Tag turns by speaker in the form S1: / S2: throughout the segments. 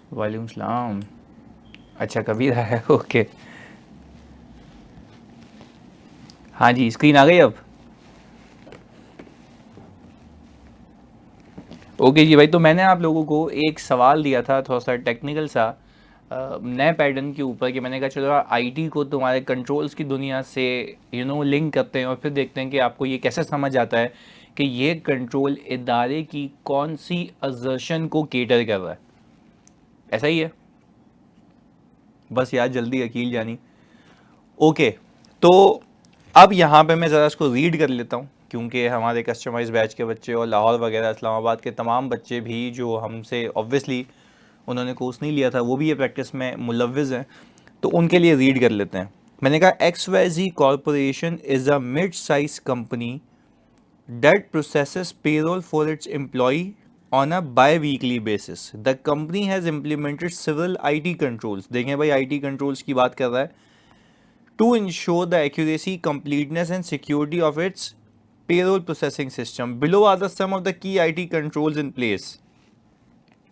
S1: वालेकुम सलाम। अच्छा कबीर है ओके। हाँ जी स्क्रीन आ गई अब। ओके जी भाई, तो मैंने आप लोगों को एक सवाल दिया था थोड़ा सा टेक्निकल सा नए पैटर्न के ऊपर कि मैंने कहा चलो आईटी को तुम्हारे कंट्रोल्स की दुनिया से लिंक करते हैं और फिर देखते हैं कि आपको ये कैसे समझ आता है कि ये कंट्रोल इदारे की कौन सी असर्शन को केटर कर रहा है। ऐसा ही है, बस यार जल्दी अकील जानी। ओके, तो अब यहाँ पे मैं ज़रा इसको रीड कर लेता हूँ क्योंकि हमारे कस्टमाइज बैच के बच्चे और लाहौर वगैरह इस्लामाबाद के तमाम बच्चे भी जो हमसे ऑब्वियसली उन्होंने कोर्स नहीं लिया था वो भी ये प्रैक्टिस में मुलव्विज़ हैं, तो उनके लिए रीड कर लेते हैं। मैंने कहा XYZ corporation is a mid size company that processes payroll for its employee on a bi-weekly basis. The company has implemented several IT controls. देखें भाई IT controls की बात कर रहा है to ensure the accuracy, completeness and security of its payroll processing system. Below are the some of the key IT controls in place.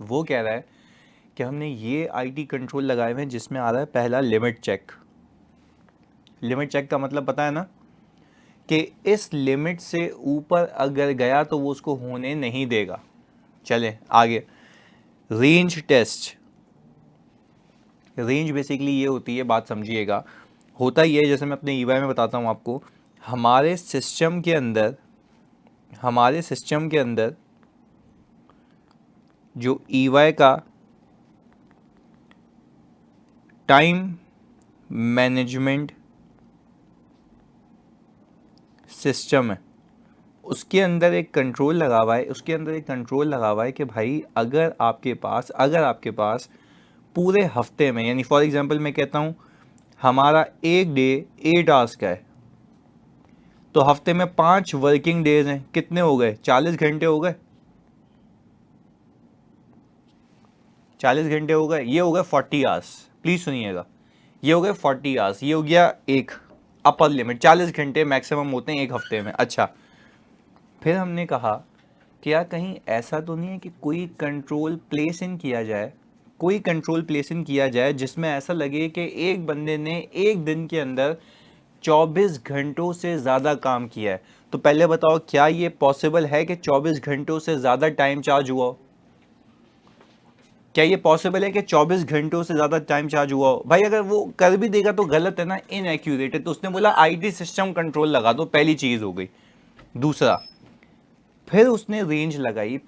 S1: वो कह रहा है कि हमने ये IT कंट्रोल लगाए हुए हैं जिसमें आ रहा है पहला लिमिट चेक। लिमिट चेक का मतलब पता है ना कि इस लिमिट से ऊपर अगर गया तो वो उसको होने नहीं देगा। चले आगे। Range test. रेंज बेसिकली ये होती है, बात समझिएगा, होता ही है जैसे मैं अपने ईवाई में बताता हूँ आपको। हमारे सिस्टम के अंदर जो ईवाई का टाइम मैनेजमेंट सिस्टम है उसके अंदर एक कंट्रोल लगा हुआ है कि भाई अगर आपके पास पूरे हफ्ते में, यानी फॉर एग्जांपल मैं कहता हूँ हमारा एक डे 8 आवर्स का है, तो हफ्ते में 5 वर्किंग डेज हैं, कितने हो गए? 40 घंटे हो गए। 40 घंटे हो गए, ये हो गए 40 आवर्स। प्लीज सुनिएगा, ये हो गए 40 आवर्स, ये हो गया एक अपर लिमिट। 40 घंटे मैक्सिमम होते हैं एक हफ्ते में। अच्छा, फिर हमने कहा कि यार कहीं ऐसा तो नहीं है कि कोई कंट्रोल प्लेस इन किया जाए जिसमें ऐसा लगे कि एक बंदे ने एक दिन के अंदर 24 घंटों से ज़्यादा काम किया है। तो पहले बताओ क्या ये पॉसिबल है कि 24 घंटों से ज़्यादा टाइम चार्ज हुआ हो? क्या ये पॉसिबल है कि 24 घंटों से ज़्यादा टाइम चार्ज हुआ हो? भाई अगर वो कर भी देगा तो गलत है ना, इनएक्यूरेट है। तो उसने बोला आईटी सिस्टम कंट्रोल लगा दो, पहली चीज़ हो गई। दूसरा, फिर उसने रेंज लगाई।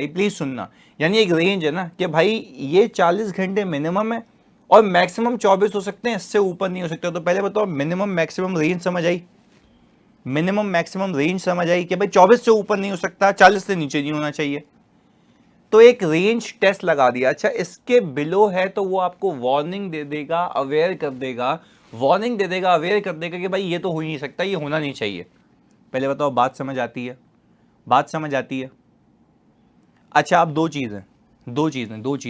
S1: प्लीज सुनना, यानी एक रेंज है ना कि भाई ये 40 घंटे मिनिमम है और मैक्सिमम 24 हो सकते हैं, इससे ऊपर नहीं हो सकता। तो पहले बताओ मिनिमम मैक्सिमम रेंज समझ आई? मिनिमम मैक्सिमम रेंज समझ आई कि भाई 24 से ऊपर नहीं हो सकता, 40 से नीचे नहीं होना चाहिए। तो एक रेंज टेस्ट लगा दिया। अच्छा, इसके बिलो है तो वो आपको वार्निंग दे देगा, अवेयर कर देगा, अवेयर कर देगा कि भाई ये तो हो ही नहीं सकता, ये होना नहीं चाहिए। पहले बताओ बात समझ आती है? बात समझ आती है? अच्छा, अब दो चीज़ें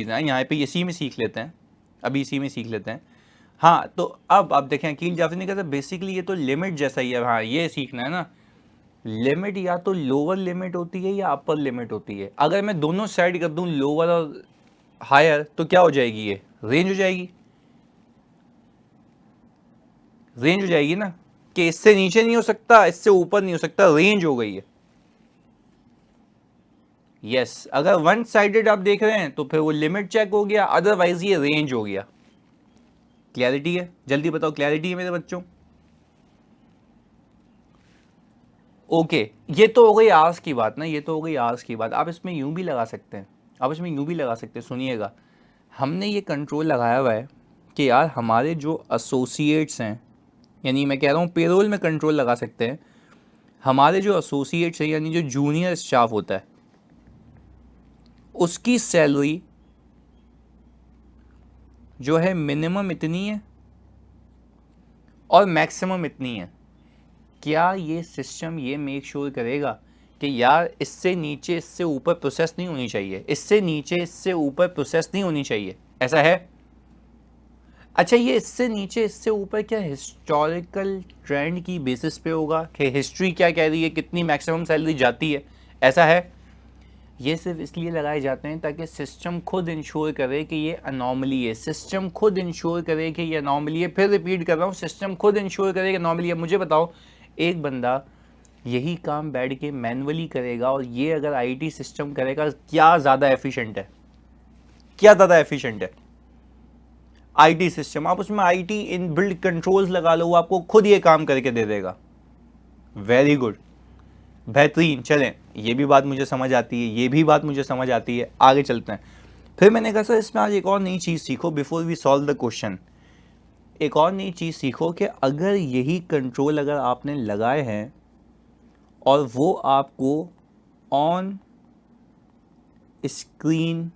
S1: हैं यहाँ पे, इसी में सीख लेते हैं, अभी इसी में सीख लेते हैं। हाँ, तो अब देखें, अकील जाफरी ने कहा बेसिकली ये तो लिमिट जैसा ही है। हाँ, ये सीखना है ना, लिमिट या तो लोअर लिमिट होती है या अपर लिमिट होती है। अगर मैं दोनों साइड कर दूं, लोअर और हायर, तो क्या हो जाएगी? ये रेंज हो जाएगी। रेंज हो जाएगी ना, कि इससे नीचे नहीं हो सकता, इससे ऊपर नहीं हो सकता, रेंज हो गई है। यस, अगर वन साइडेड आप देख रहे हैं तो फिर वो लिमिट चेक हो गया, अदरवाइज ये रेंज हो गया। क्लैरिटी है? जल्दी बताओ, क्लैरिटी है मेरे बच्चों? ओके, ये तो हो गई आवर्स की बात ना, ये तो हो गई आवर्स की बात। आप इसमें यूं भी लगा सकते हैं, सुनिएगा। हमने ये कंट्रोल लगाया हुआ है कि यार हमारे जो एसोसिएट्स हैं, यानी मैं कह रहा हूँ पेरोल में कंट्रोल लगा सकते हैं, हमारे जो एसोसिएट्स हैं यानी जो जूनियर स्टाफ होता है उसकी सैलरी जो है मिनिमम इतनी है और मैक्सिमम इतनी है। क्या ये सिस्टम ये मेक श्योर करेगा कि यार इससे नीचे इससे ऊपर प्रोसेस नहीं होनी चाहिए, इससे नीचे इससे ऊपर प्रोसेस नहीं होनी चाहिए? ऐसा है? अच्छा, ये इससे नीचे इससे ऊपर क्या हिस्टोरिकल ट्रेंड की बेसिस पे होगा कि हिस्ट्री क्या कह रही है, कितनी मैक्सिमम सैलरी जाती है? ऐसा है? ये सिर्फ इसलिए लगाए जाते हैं ताकि सिस्टम खुद इंश्योर करे कि ये अनॉमली है, सिस्टम खुद इंश्योर करे कि ये अनॉमली है। फिर रिपीट कर रहा हूँ, सिस्टम खुद इंश्योर करे कि अनॉमली है। मुझे बताओ, एक बंदा यही काम बैठ के मैनुअली करेगा और ये अगर आईटी सिस्टम करेगा, क्या ज़्यादा एफिशिएंट है? क्या ज़्यादा एफिशिएंट है? आईटी सिस्टम, आप उसमें आईटी इन बिल्ड कंट्रोल्स लगा लो, वो आपको खुद ये काम करके दे देगा। वेरी गुड, बेहतरीन। चलें, ये भी बात मुझे समझ आती है, ये भी बात मुझे समझ आती है, आगे चलते हैं। फिर मैंने कहा सर इसमें आज एक और नई चीज़ सीखो before we solve the question. एक और नई चीज़ सीखो कि अगर यही कंट्रोल अगर आपने लगाए हैं और वो आपको ऑन स्क्रीन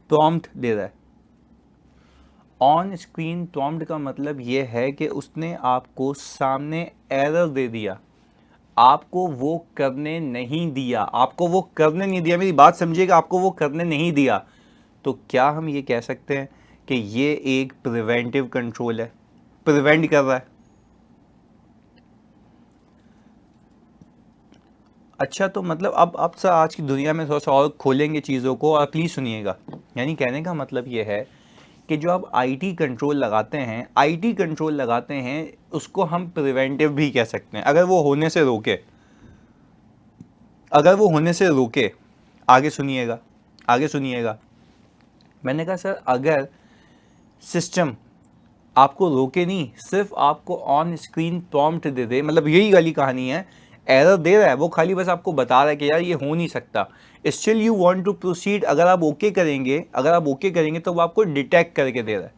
S1: प्रॉम्प्ट दे रहा है। ऑन स्क्रीन प्रॉम्प्ट का मतलब ये है कि उसने आपको सामने एरर दे दिया, आपको वो करने नहीं दिया, आपको वो करने नहीं दिया। मेरी बात समझिएगा, आपको वो करने नहीं दिया, तो क्या हम ये कह सकते हैं कि ये एक प्रिवेंटिव कंट्रोल है, प्रिवेंट कर रहा है? अच्छा, तो मतलब अब सर आज की दुनिया में थोड़ा सा और खोलेंगे चीज़ों को, और प्लीज़ सुनिएगा। यानी कहने का मतलब ये है कि जो आप आईटी कंट्रोल लगाते हैं, आईटी कंट्रोल लगाते हैं, उसको हम प्रिवेंटिव भी कह सकते हैं, अगर वो होने से रोके, अगर वो होने से रोके। आगे सुनिएगा, आगे सुनिएगा। मैंने कहा सर अगर सिस्टम आपको रोके नहीं, सिर्फ आपको ऑन स्क्रीन प्रॉम्प्ट दे दे, मतलब यही वाली कहानी है, एरर दे रहा है, वो खाली बस आपको बता रहा है कि यार ये हो नहीं सकता, still you want to proceed. अगर आप ओके करेंगे, अगर आप ओके करेंगे तो वो आपको डिटेक्ट करके दे रहा है,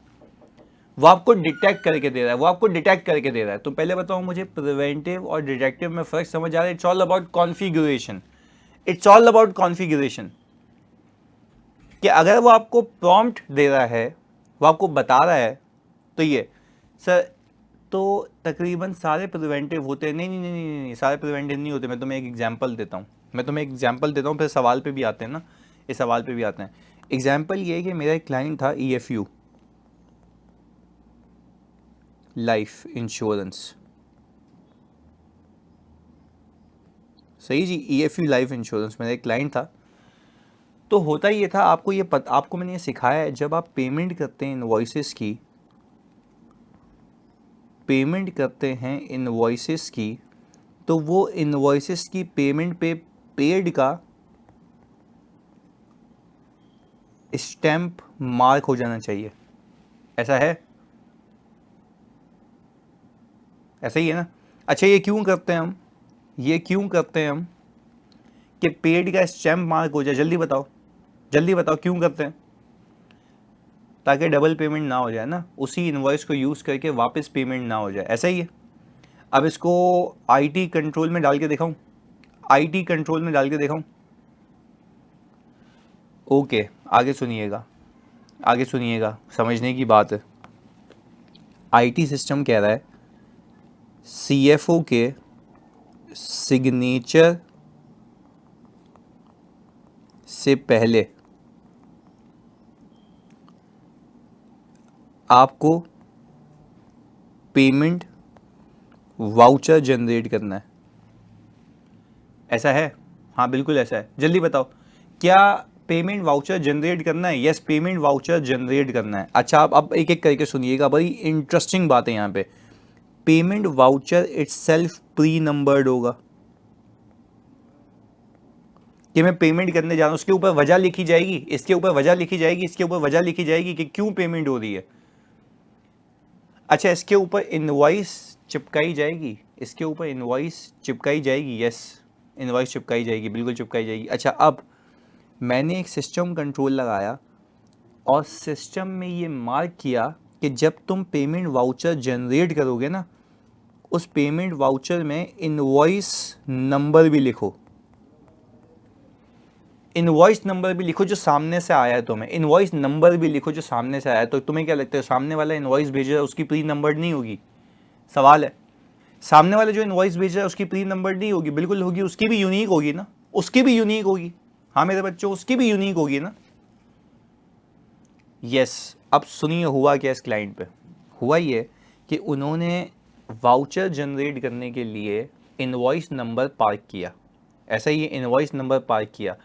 S1: वो आपको डिटेक्ट करके दे रहा है, वो आपको डिटेक्ट करके दे रहा है। तो पहले बताओ मुझे, प्रिवेंटिव और डिटेक्टिव में फ़र्क समझ आ रहा है? It's all about configuration, it's all about configuration. कि अगर वो आपको प्रॉम्प्ट दे रहा है, वो आपको बता रहा है, तो ये सर तो तकरीबन सारे प्रिवेंटिव होते हैं। नहीं नहीं नहीं नहीं नहीं, सारे प्रिवेंटिव नहीं होते। मैं तुम्हें एक एग्जांपल देता हूँ, मैं तुम्हें एक एग्जांपल देता हूँ, फिर सवाल पे भी आते हैं ना, इस सवाल पे भी आते हैं। एग्जांपल ये है कि मेरा एक क्लाइंट था, EFU लाइफ इंश्योरेंस, सही जी, EFU लाइफ इंश्योरेंस मेरा एक क्लाइंट था। तो होता ये था, आपको मैंने ये सिखाया है, जब आप पेमेंट करते हैं इनवॉइसेस की, पेमेंट करते हैं इनवॉइसेस की, तो वो इनवॉइसेस की पेमेंट पे पेड का स्टैम्प मार्क हो जाना चाहिए। ऐसा है? ऐसा ही है ना? अच्छा, ये क्यों करते हैं हम, ये क्यों करते हैं हम कि पेड का स्टैम्प मार्क हो जाए? जल्दी बताओ, जल्दी बताओ क्यों करते हैं? ताकि डबल पेमेंट ना हो जाए ना, उसी इनवॉइस को यूज़ करके वापस पेमेंट ना हो जाए। ऐसा ही है। अब इसको आईटी कंट्रोल में डाल के दिखाऊं, आईटी कंट्रोल में डाल के दिखाऊं? ओके, आगे सुनिएगा, आगे सुनिएगा, समझने की बात है। आईटी सिस्टम कह रहा है CFO के सिग्नेचर से पहले आपको पेमेंट वाउचर जनरेट करना है। ऐसा है? हाँ बिल्कुल ऐसा है। जल्दी बताओ, क्या पेमेंट वाउचर जनरेट करना है? यस, पेमेंट वाउचर जनरेट करना है। अच्छा, आप अब एक एक करके सुनिएगा, बड़ी इंटरेस्टिंग बात है यहाँ पे। Payment voucher itself pre numbered होगा, कि मैं पेमेंट करने जा रहा हूँ, उसके ऊपर वजह लिखी जाएगी, इसके ऊपर वजह लिखी जाएगी, इसके ऊपर वजह लिखी जाएगी कि क्यों पेमेंट हो रही है। अच्छा, इसके ऊपर इनवॉइस चिपकाई जाएगी, इसके ऊपर इनवॉइस चिपकाई जाएगी, यस, इनवॉइस चिपकाई जाएगी, बिल्कुल चिपकाई जाएगी। अच्छा, अब मैंने एक सिस्टम कंट्रोल लगाया और सिस्टम में ये मार्क किया कि जब तुम पेमेंट वाउचर जनरेट करोगे ना, उस पेमेंट वाउचर में इनवॉइस नंबर भी लिखो, इनवॉइस नंबर भी लिखो जो सामने से आया है तुम्हें, इनवॉइस नंबर भी लिखो जो सामने से आया है। तो तुम्हें क्या लगता है, सामने वाला इनवॉइस भेज रहा है उसकी प्री नंबर्ड नहीं होगी? सवाल है। सामने वाले जो इनवॉइस भेज रहा है उसकी प्री नंबर्ड नहीं होगी? बिल्कुल होगी, उसकी भी यूनिक होगी ना, उसकी भी यूनिक होगी। हाँ मेरे बच्चों, उसकी भी यूनिक होगी ना। यस। अब सुनिए हुआ क्या इस क्लाइंट पे। हुआ ये कि उन्होंने वाउचर जनरेट करने के लिए इनवॉइस नंबर पार्क किया, ऐसा ही इनवॉइस नंबर पार्क किया।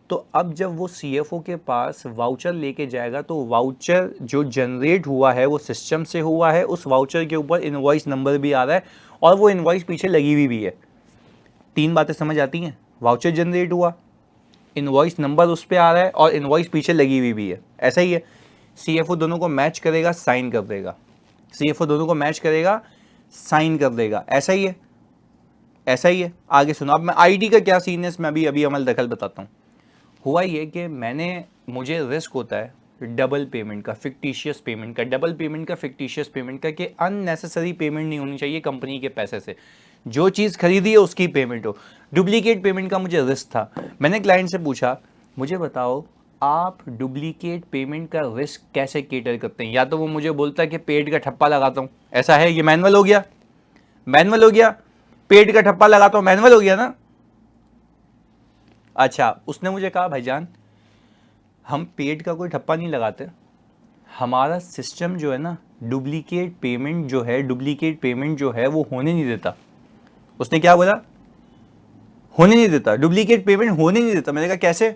S1: तो अब जब वो सीएफओ के पास वाउचर लेके जाएगा तो वाउचर जो जनरेट हुआ है वो सिस्टम से हुआ है, उस वाउचर के ऊपर इनवॉइस नंबर भी आ रहा है और वो इनवॉइस पीछे लगी हुई भी है। 3 बातें समझ आती हैं, वाउचर जनरेट हुआ, इनवॉइस नंबर उस पर आ रहा है और इनवॉइस पीछे लगी हुई भी है। ऐसा ही है, सीएफओ दोनों को मैच करेगा, साइन कर देगा, सीएफओ दोनों को मैच करेगा, साइन कर देगा। ऐसा ही है, ऐसा ही है। आगे सुनो, अब मैं आईडी का क्या सीन है इसमें अभी अभी अमल दखल बताता हूँ। हुआ ये कि मुझे रिस्क होता है डबल पेमेंट का, फिक्टिशियस पेमेंट का, डबल पेमेंट का, फिक्टिशियस पेमेंट का, कि अननेसेसरी पेमेंट नहीं होनी चाहिए कंपनी के पैसे से, जो चीज़ खरीदी है उसकी पेमेंट हो। डुप्लीकेट पेमेंट का मुझे रिस्क था। मैंने क्लाइंट से पूछा, मुझे बताओ आप डुप्लीकेट पेमेंट का रिस्क कैसे केटर करते हैं? या तो वो मुझे बोलता है कि पेड का ठप्पा लगाता हूँ, ऐसा है, ये मैनुअल हो गया, मैनुअल हो गया, पेड का ठप्पा लगाता हूँ, मैनुअल हो गया ना। अच्छा, उसने मुझे कहा भाईजान हम पेड का कोई ठप्पा नहीं लगाते, हमारा सिस्टम जो है ना डुप्लीकेट पेमेंट जो है, डुप्लीकेट पेमेंट जो है वो होने नहीं देता। उसने क्या बोला? होने नहीं देता, डुप्लीकेट पेमेंट होने नहीं देता। मैंने कहा कैसे?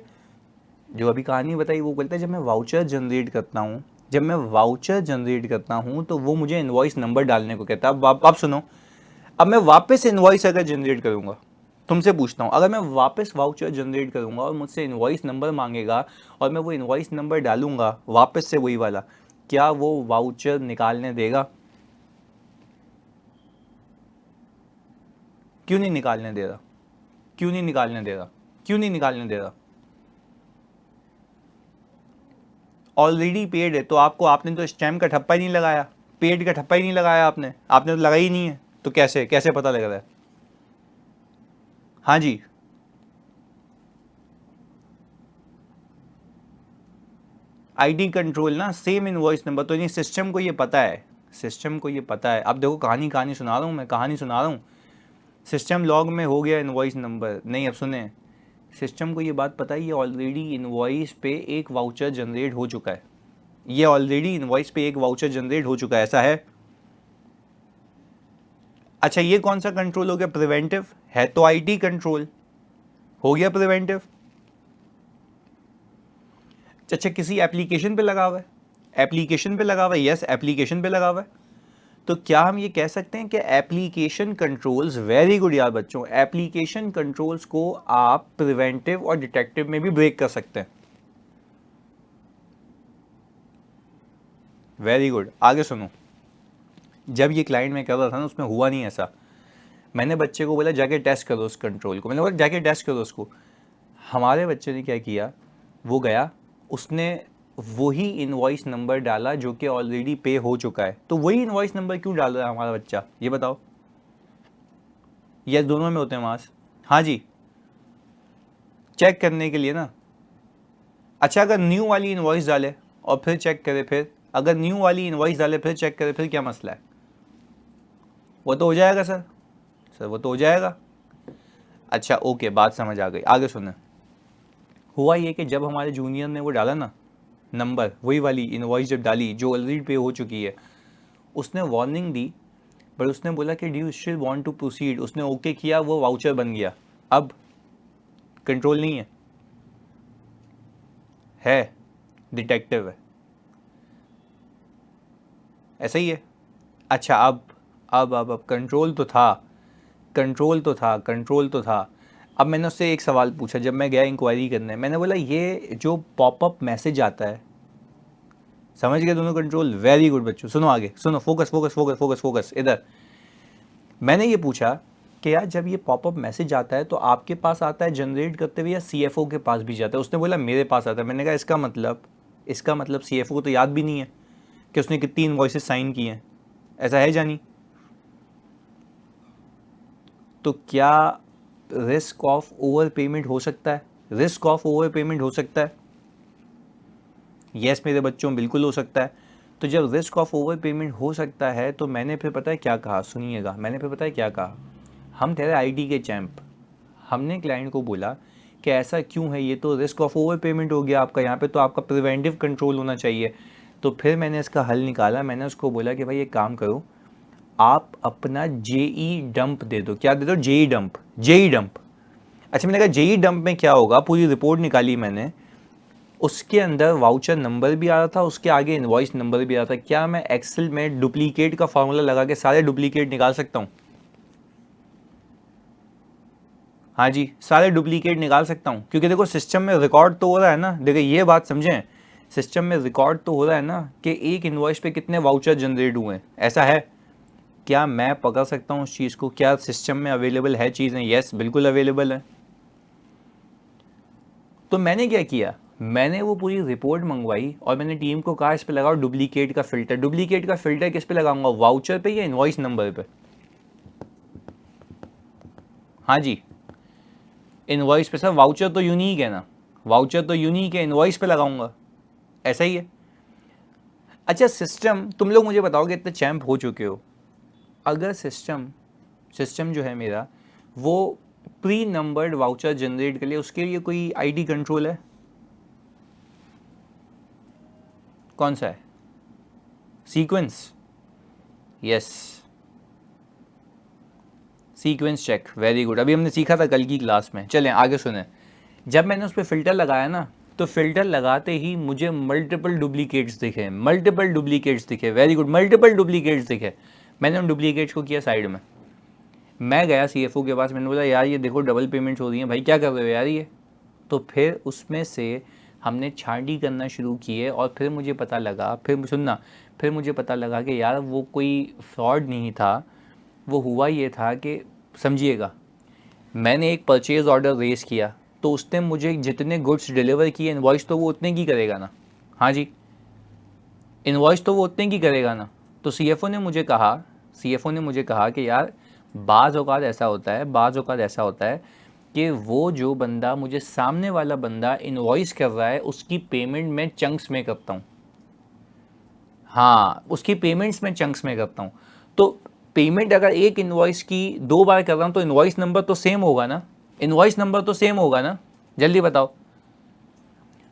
S1: जो अभी कहानी बताई वो बोलता है जब मैं वाउचर जनरेट करता हूँ, जब मैं वाउचर जनरेट करता हूँ तो वो मुझे इनवॉइस नंबर डालने को कहता है। अब आप सुनो, अब मैं वापस इनवॉइस अगर जनरेट करूंगा, तुमसे पूछता हूं, अगर मैं वापस वाउचर जनरेट करूंगा और मुझसे इनवॉइस नंबर मांगेगा और मैं वो इनवॉइस नंबर डालूंगा वापस से वही वाला, क्या वो वाउचर निकालने देगा? क्यों नहीं निकालने दे रहा? क्यों नहीं निकालने दे रहा? क्यों नहीं निकालने दे रहा? ऑलरेडी पेड है, तो आपने तो स्टैम्प का ठप्पा ही नहीं लगाया, पेड का ठप्पा ही नहीं लगाया, आपने आपने तो लगाई ही नहीं है, तो कैसे कैसे पता लग रहा है? हाँ जी, आईडी कंट्रोल ना, सेम इनवॉइस नंबर, तो नहीं सिस्टम को ये पता है, सिस्टम को ये पता है। अब देखो कहानी कहानी सुना रहा हूँ मैं, कहानी सुना रहा हूँ। सिस्टम लॉग में हो गया इनवॉइस नंबर, नहीं अब सुने, सिस्टम को ये बात पता है, ये ऑलरेडी इनवॉइस पे एक वाउचर जनरेट हो चुका है, ये ऑलरेडी इनवॉइस पे एक वाउचर जनरेट हो चुका है, ऐसा है। अच्छा, ये कौन सा कंट्रोल हो गया? प्रिवेंटिव है, तो आईटी कंट्रोल हो गया प्रिवेंटिव। अच्छा, किसी एप्लीकेशन पे लगा हुआ है, एप्लीकेशन पे लगा हुआ है, यस एप्लीकेशन पे लगा हुआ है, तो क्या हम ये कह सकते हैं कि एप्लीकेशन कंट्रोल्स, वेरी गुड यार बच्चों, एप्लीकेशन कंट्रोल्स को आप प्रिवेंटिव और डिटेक्टिव में भी ब्रेक कर सकते हैं। वेरी गुड, आगे सुनो। जब ये क्लाइंट में कर रहा था ना, उसमें हुआ नहीं ऐसा। मैंने बच्चे को बोला जाके टेस्ट करो उस कंट्रोल को, मैंने बोला जाके टेस्ट करो उसको। हमारे बच्चे ने क्या किया, वो गया, उसने वही इनवॉइस नंबर डाला जो कि ऑलरेडी पे हो चुका है। तो वही इनवॉइस नंबर क्यों डाल रहा है हमारा बच्चा, ये बताओ? यस, दोनों में होते हैं मास। हाँ जी, चेक करने के लिए ना। अच्छा, अगर न्यू वाली इनवॉइस डाले और फिर चेक करे, फिर अगर न्यू वाली इनवॉइस डाले फिर चेक करे, फिर क्या मसला है? वो तो हो जाएगा सर, सर वो तो हो जाएगा। अच्छा ओके, बात समझ आ गई, आगे सुने। हुआ ये कि जब हमारे जूनियर ने वो डाला ना नंबर, वही वाली इनवॉइस जब डाली जो ऑलरेडी पे हो चुकी है, उसने वार्निंग दी, बट उसने बोला कि do you still want to proceed, उसने ओके किया, वो वाउचर बन गया। अब कंट्रोल नहीं है डिटेक्टिव है, ऐसा ही है। अच्छा, अब कंट्रोल तो था, कंट्रोल तो था, कंट्रोल तो था। अब मैंने उससे एक सवाल पूछा जब मैं गया इंक्वायरी करने, मैंने बोला ये जो पॉपअप मैसेज आता है, समझ गए दोनों कंट्रोल? वेरी गुड बच्चों, सुनो आगे, सुनो, focus focus focus focus focus इधर। मैंने ये पूछा कि यार जब ये पॉपअप मैसेज आता है तो आपके पास आता है जनरेट करते हुए या सीएफओ के पास भी जाता है? उसने बोला मेरे पास आता है। मैंने कहा इसका मतलब सीएफओ को तो याद भी नहीं है कि उसने कितनी इनवॉइसेस साइन की हैं, ऐसा है जानी? तो क्या रिस्क ऑफ ओवर पेमेंट हो सकता है? रिस्क ऑफ ओवर पेमेंट हो सकता है? यस मेरे बच्चों, बिल्कुल हो सकता है। तो जब रिस्क ऑफ ओवर पेमेंट हो सकता है तो मैंने फिर पता है क्या कहा, सुनिएगा, मैंने फिर पता है क्या कहा, हम ठहरे आईटी के चैंप, हमने क्लाइंट को बोला कि ऐसा क्यों है, ये तो रिस्क ऑफ ओवर पेमेंट हो गया आपका, यहाँ पे तो आपका प्रिवेंटिव कंट्रोल होना चाहिए। तो फिर मैंने इसका हल निकाला, मैंने उसको बोला कि भाई एक काम करो, आप अपना जेई डंप दे दो। क्या दे दो? JE dump, JE dump. अच्छा, मैंने कहा जेई डंप में क्या होगा, पूरी रिपोर्ट निकाली मैंने, उसके अंदर वाउचर नंबर भी आ रहा था, उसके आगे इनवॉइस नंबर भी आ रहा था। क्या मैं एक्सेल में डुप्लीकेट का फॉर्मूला लगा के सारे डुप्लीकेट निकाल सकता हूँ? हाँ जी, सारे डुप्लीकेट निकाल सकता हूँ, क्योंकि देखो सिस्टम में रिकॉर्ड तो हो रहा है ना। देखो ये बात समझें, सिस्टम में रिकॉर्ड तो हो रहा है ना कि एक इनवॉइस पे कितने वाउचर जनरेट हुए हैं, ऐसा है। क्या मैं पकड़ सकता हूँ उस चीज़ को? क्या सिस्टम में अवेलेबल है चीज़ें? यस, बिल्कुल अवेलेबल है। तो मैंने क्या किया, मैंने वो पूरी रिपोर्ट मंगवाई और मैंने टीम को कहा इस पे लगाओ डुप्लीकेट का फिल्टर। डुप्लीकेट का फिल्टर किस पे लगाऊंगा, वाउचर पे या इनवॉइस नंबर पे? हाँ जी, इनवॉइस पे सर, वाउचर तो यूनिक है ना, वाउचर तो यूनिक है, इनवॉइस पे लगाऊंगा, ऐसा ही है। अच्छा सिस्टम, तुम लोग मुझे बताओगे, इतने चैंप हो चुके हो, अगर सिस्टम सिस्टम जो है मेरा वो प्री नंबर्ड वाउचर जनरेट कर लिए, उसके लिए कोई आईडी कंट्रोल है? कौन सा है? Sequence. Yes, sequence check, very good. अभी हमने सीखा था कल की क्लास में। चलें आगे सुने। जब मैंने उस पर फिल्टर लगाया ना, तो फिल्टर लगाते ही मुझे मल्टीपल डुप्लीकेट्स दिखे, मल्टीपल डुप्लीकेट्स दिखे, वेरी गुड, मल्टीपल डुप्लीकेट्स दिखे। मैंने उन डुप्लीकेट्स को किया साइड में। मैं गया सीएफओ के पास, मैंने बोला यार ये देखो डबल पेमेंट्स हो रही हैं, भाई क्या कर रहे हो यार ये। तो फिर उसमें से हमने छांटी करना शुरू किए और फिर मुझे पता लगा, फिर सुनना, फिर मुझे पता लगा कि यार वो कोई फ्रॉड नहीं था। वो हुआ ये था कि, समझिएगा, मैंने एक परचेज़ ऑर्डर रेज़ किया, तो उसने मुझे जितने गुड्स डिलीवर किए, इनवॉइस तो वो उतने की करेगा ना। हाँ जी, इनवॉइस तो वो उतने की करेगा ना। तो सीएफओ ने मुझे कहा कि यार बाज़ औक़ात ऐसा होता है, बाज़ औक़ात ऐसा होता है कि वो जो बंदा, मुझे सामने वाला बंदा इनवॉइस कर रहा है, उसकी पेमेंट मैं चंक्स में करता हूँ। हाँ, उसकी पेमेंट्स मैं चंक्स में करता हूँ। तो पेमेंट अगर एक इनवॉइस की 2 बार कर रहा हूँ, तो इनवॉइस नंबर तो सेम होगा ना, इनवॉइस नंबर तो सेम होगा ना, जल्दी बताओ।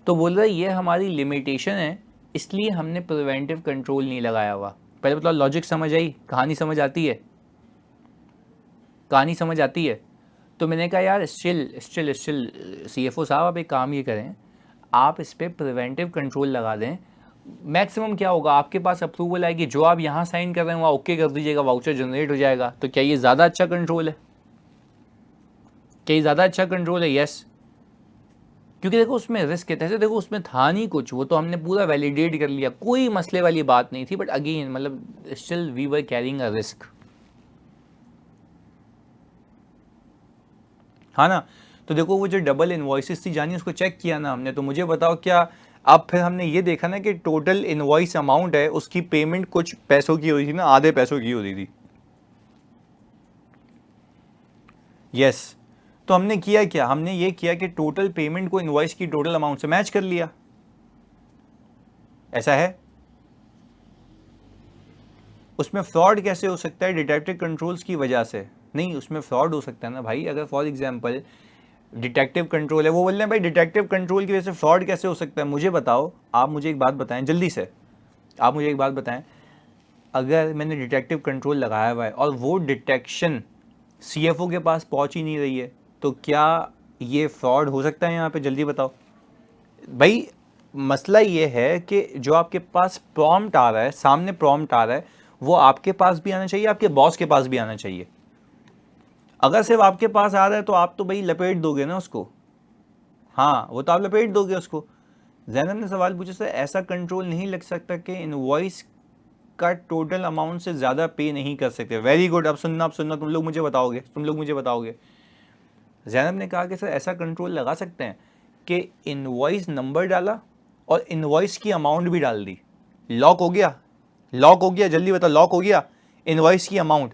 S1: तो बोल रहा है ये हमारी लिमिटेशन है, इसलिए हमने प्रिवेंटिव कंट्रोल नहीं लगाया हुआ। पहले बताओ, लॉजिक समझ आई? कहानी समझ आती है? कहानी समझ आती है? तो मैंने कहा यार स्टिल स्टिल स्टिल सीएफओ साहब, आप एक काम ये करें, आप इस पर प्रिवेंटिव कंट्रोल लगा दें। मैक्सिमम क्या होगा, आपके पास अप्रूवल आएगी, जो आप यहाँ साइन कर रहे हैं वहाँ ओके कर दीजिएगा, वाउचर जनरेट हो जाएगा। तो क्या ये ज़्यादा अच्छा कंट्रोल है? क्या ये ज़्यादा अच्छा कंट्रोल है? यस। क्योंकि देखो उसमें रिस्क है, ऐसे देखो उसमें था नहीं कुछ, वो तो हमने पूरा वैलिडेट कर लिया, कोई मसले वाली बात नहीं थी, बट अगेन मतलब still we were carrying a risk. हाँ ना। तो देखो वो जो डबल इनवॉइसेस थी जानी, उसको चेक किया ना हमने, तो मुझे बताओ क्या, अब फिर हमने ये देखा ना कि टोटल इनवॉइस अमाउंट है, उसकी पेमेंट कुछ पैसों की हो रही थी ना, आधे पैसों की हो रही थी। यस। तो हमने किया क्या, हमने ये किया कि टोटल पेमेंट को इनवॉइस की टोटल अमाउंट से मैच कर लिया। ऐसा है। उसमें फ्रॉड कैसे हो सकता है? डिटेक्टिव कंट्रोल्स की वजह से नहीं, उसमें फ्रॉड हो सकता है ना भाई। अगर फॉर एग्जांपल डिटेक्टिव कंट्रोल है, वो बोल रहे हैं भाई डिटेक्टिव कंट्रोल की वजह से फ्रॉड कैसे हो सकता है, मुझे बताओ। आप मुझे एक बात बताएं जल्दी से, आप मुझे एक बात बताएं, अगर मैंने डिटेक्टिव कंट्रोल लगाया हुआ है और वो डिटेक्शन सीएफओ के पास पहुंच ही नहीं रही है, तो क्या ये फ्रॉड हो सकता है यहाँ पे? जल्दी बताओ भाई। मसला ये है कि जो आपके पास प्रॉम्प्ट आ रहा है, सामने प्रॉम्प्ट आ रहा है, वो आपके पास भी आना चाहिए, आपके बॉस के पास भी आना चाहिए। अगर सिर्फ आपके पास आ रहा है तो आप तो भाई लपेट दोगे ना उसको। हाँ, वो तो आप लपेट दोगे उसको। जैनब ने सवाल पूछा, सर ऐसा कंट्रोल नहीं लग सकता कि इनवॉइस का टोटल अमाउंट से ज़्यादा पे नहीं कर सकते? Very good. अब सुनना, तुम लोग मुझे बताओगे, तुम लोग मुझे बताओगे। जैनब ने कहा कि सर ऐसा कंट्रोल लगा सकते हैं कि इनवॉइस नंबर डाला और इनवॉइस की अमाउंट भी डाल दी, लॉक हो गया, लॉक हो गया, जल्दी बताओ, लॉक हो गया इनवॉइस की अमाउंट।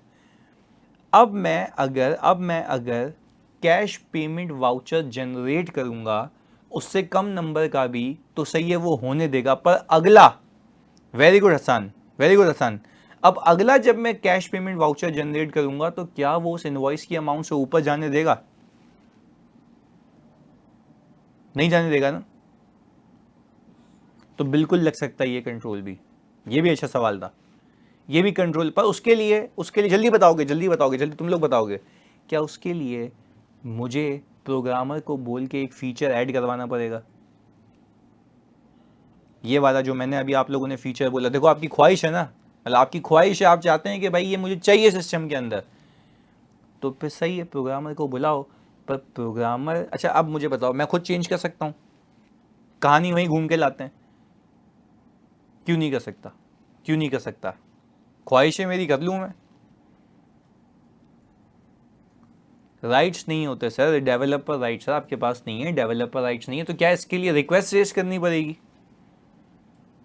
S1: अब मैं अगर कैश पेमेंट वाउचर जनरेट करूंगा उससे कम नंबर का भी, तो सही है वो होने देगा, पर अगला, very good Hasan, very good Hasan, अब अगला जब मैं कैश पेमेंट वाउचर जनरेट करूंगा तो क्या वो उस इनवॉइस की अमाउंट से ऊपर जाने देगा? नहीं जाने देगा ना। तो बिल्कुल लग सकता है ये कंट्रोल भी। ये भी अच्छा सवाल था, ये भी कंट्रोल, पर उसके लिए जल्दी बताओगे, जल्दी बताओगे, जल्दी तुम लोग बताओगे, क्या उसके लिए मुझे प्रोग्रामर को बोल के एक फीचर ऐड करवाना पड़ेगा। ये वाला जो मैंने अभी आप लोगों ने फीचर बोला, देखो आपकी ख्वाहिश है ना, मतलब आपकी ख्वाहिश है, आप चाहते हैं कि भाई ये मुझे चाहिए सिस्टम के अंदर, तो फिर सही है, प्रोग्रामर को बुलाओ। पर प्रोग्रामर, अच्छा अब मुझे बताओ, मैं खुद चेंज कर सकता हूँ? कहानी वहीं घूम के लाते हैं, क्यों नहीं कर सकता? क्यों नहीं कर सकता? ख्वाहिश है मेरी, कर लूँ मैं। राइट्स नहीं होते सर, डेवलपर राइट्स सर आपके पास नहीं है, डेवलपर राइट्स नहीं है, तो क्या इसके लिए रिक्वेस्ट रेज करनी पड़ेगी?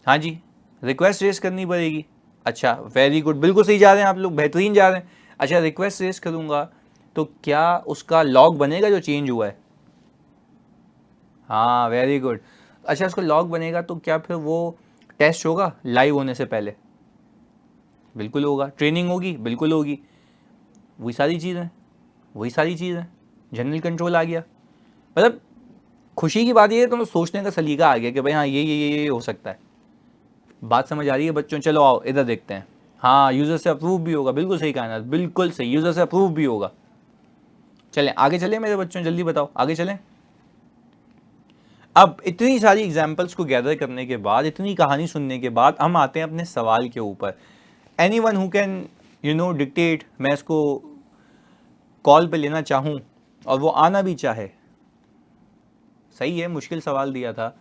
S1: हाँ जी, रिक्वेस्ट रेज करनी पड़ेगी। अच्छा वेरी गुड, बिल्कुल सही जा रहे हैं आप लोग, बेहतरीन जा रहे हैं। अच्छा रिक्वेस्ट रेज करूँगा तो क्या उसका लॉग बनेगा जो चेंज हुआ है? हाँ वेरी गुड। अच्छा उसका लॉग बनेगा तो क्या फिर वो टेस्ट होगा लाइव होने से पहले? बिल्कुल होगा। ट्रेनिंग होगी? बिल्कुल होगी। वही सारी चीज़ें, वही सारी चीज़ें, जनरल कंट्रोल आ गया। मतलब खुशी की बात ये है, तो सोचने का सलीका आ गया कि भाई हाँ ये हो सकता है। बात समझ आ रही है बच्चों? चलो आओ इधर देखते हैं। हाँ यूज़र से अप्रूव भी होगा, बिल्कुल सही कहा, बिल्कुल सही, यूज़र से अप्रूव भी होगा। चलें आगे चलें मेरे बच्चों, जल्दी बताओ आगे चलें। अब इतनी सारी एग्जाम्पल्स को गैदर करने के बाद, इतनी कहानी सुनने के बाद, हम आते हैं अपने सवाल के ऊपर। एनीवन हु कैन डिक्टेट, मैं इसको कॉल पे लेना चाहूँ और वो आना भी चाहे, सही है, मुश्किल सवाल दिया था।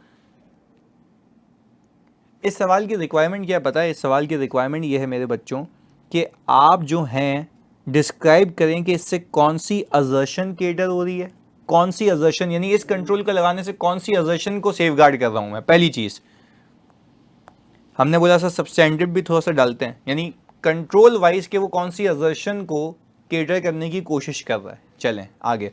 S1: इस सवाल की रिक्वायरमेंट क्या पता है? इस सवाल की रिक्वायरमेंट ये है मेरे बच्चों कि आप जो हैं डिस्क्राइब करें कि इससे कौन सी असर्शन केटर हो रही है, कौन सी असर्शन, यानी इस कंट्रोल का लगाने से कौन सी असर्शन को सेफगार्ड कर रहा हूं मैं। पहली चीज हमने बोला सर सब्सटेंटिव भी थोड़ा सा डालते हैं, यानी कंट्रोल वाइज के वो कौन सी असर्शन को केटर करने की कोशिश कर रहा है। चलें आगे।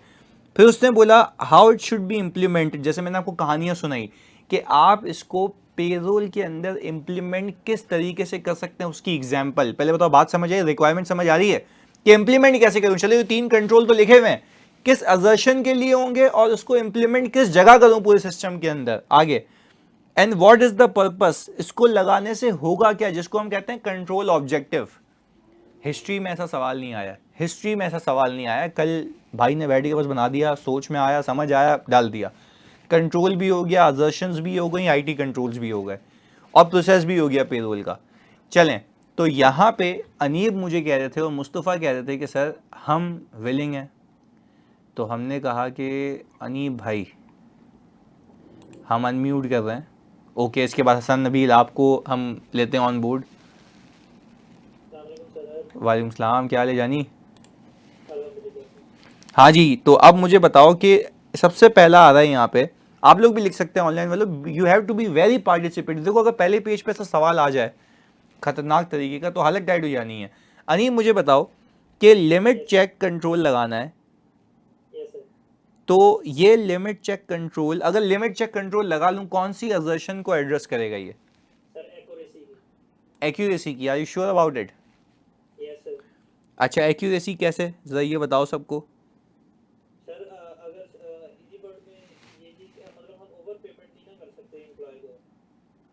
S1: फिर उसने बोला how it should be implemented, जैसे मैंने आपको कहानियां सुनाई कि आप इसको पेरोल के अंदर इम्प्लीमेंट किस तरीके से कर सकते हैं, उसकी एग्जांपल। पहले बताओ, बात समझ आई, रिक्वायरमेंट समझ आ रही है कि इम्प्लीमेंट कैसे करूं? चलिए तो 3 कंट्रोल तो लिखे हुए हैं, किस असर्शन के लिए होंगे और उसको इम्प्लीमेंट किस जगह करूं पूरे सिस्टम के अंदर। आगे and what is the purpose, इसको लगाने से होगा क्या, जिसको हम कहते हैं कंट्रोल ऑब्जेक्टिव। हिस्ट्री में ऐसा सवाल नहीं आया, हिस्ट्री में ऐसा सवाल नहीं आया, कल भाई ने बैठ के बस बना दिया, सोच में आया, समझ आया, डाल दिया। कंट्रोल भी हो गया, असर्शंस भी हो गई, आईटी कंट्रोल्स भी हो गए, और प्रोसेस भी हो गया पेरोल का। चलें तो यहाँ पे अनीब मुझे कह रहे थे और मुस्तफ़ा कह रहे थे कि सर हम विलिंग हैं। तो हमने कहा कि अनीब भाई हम अनम्यूट कर रहे हैं, ओके। इसके बाद हसन नबील आपको हम लेते हैं ऑन बोर्ड। वालेकुम सलाम, क्या हाल है जानी? हाँ जी, तो अब मुझे बताओ कि सबसे पहला आ रहा है यहाँ पे, आप लोग भी लिख सकते हैं ऑनलाइन, मतलब you have to be very participative. देखो अगर पहले पेज पे ऐसा सवाल आ जाए खतरनाक तरीके का तो हालत टाइट हो जानी है। अनी मुझे बताओ कि लिमिट चेक कंट्रोल लगाना है, तो ये लिमिट चेक कंट्रोल, अगर लिमिट चेक कंट्रोल लगा लूं, कौन सी असर्शन को एड्रेस करेगा ये? एक्यूरेसी की। Are you sure about it? अच्छा एक्यूरेसी कैसे, जरा ये बताओ सबको।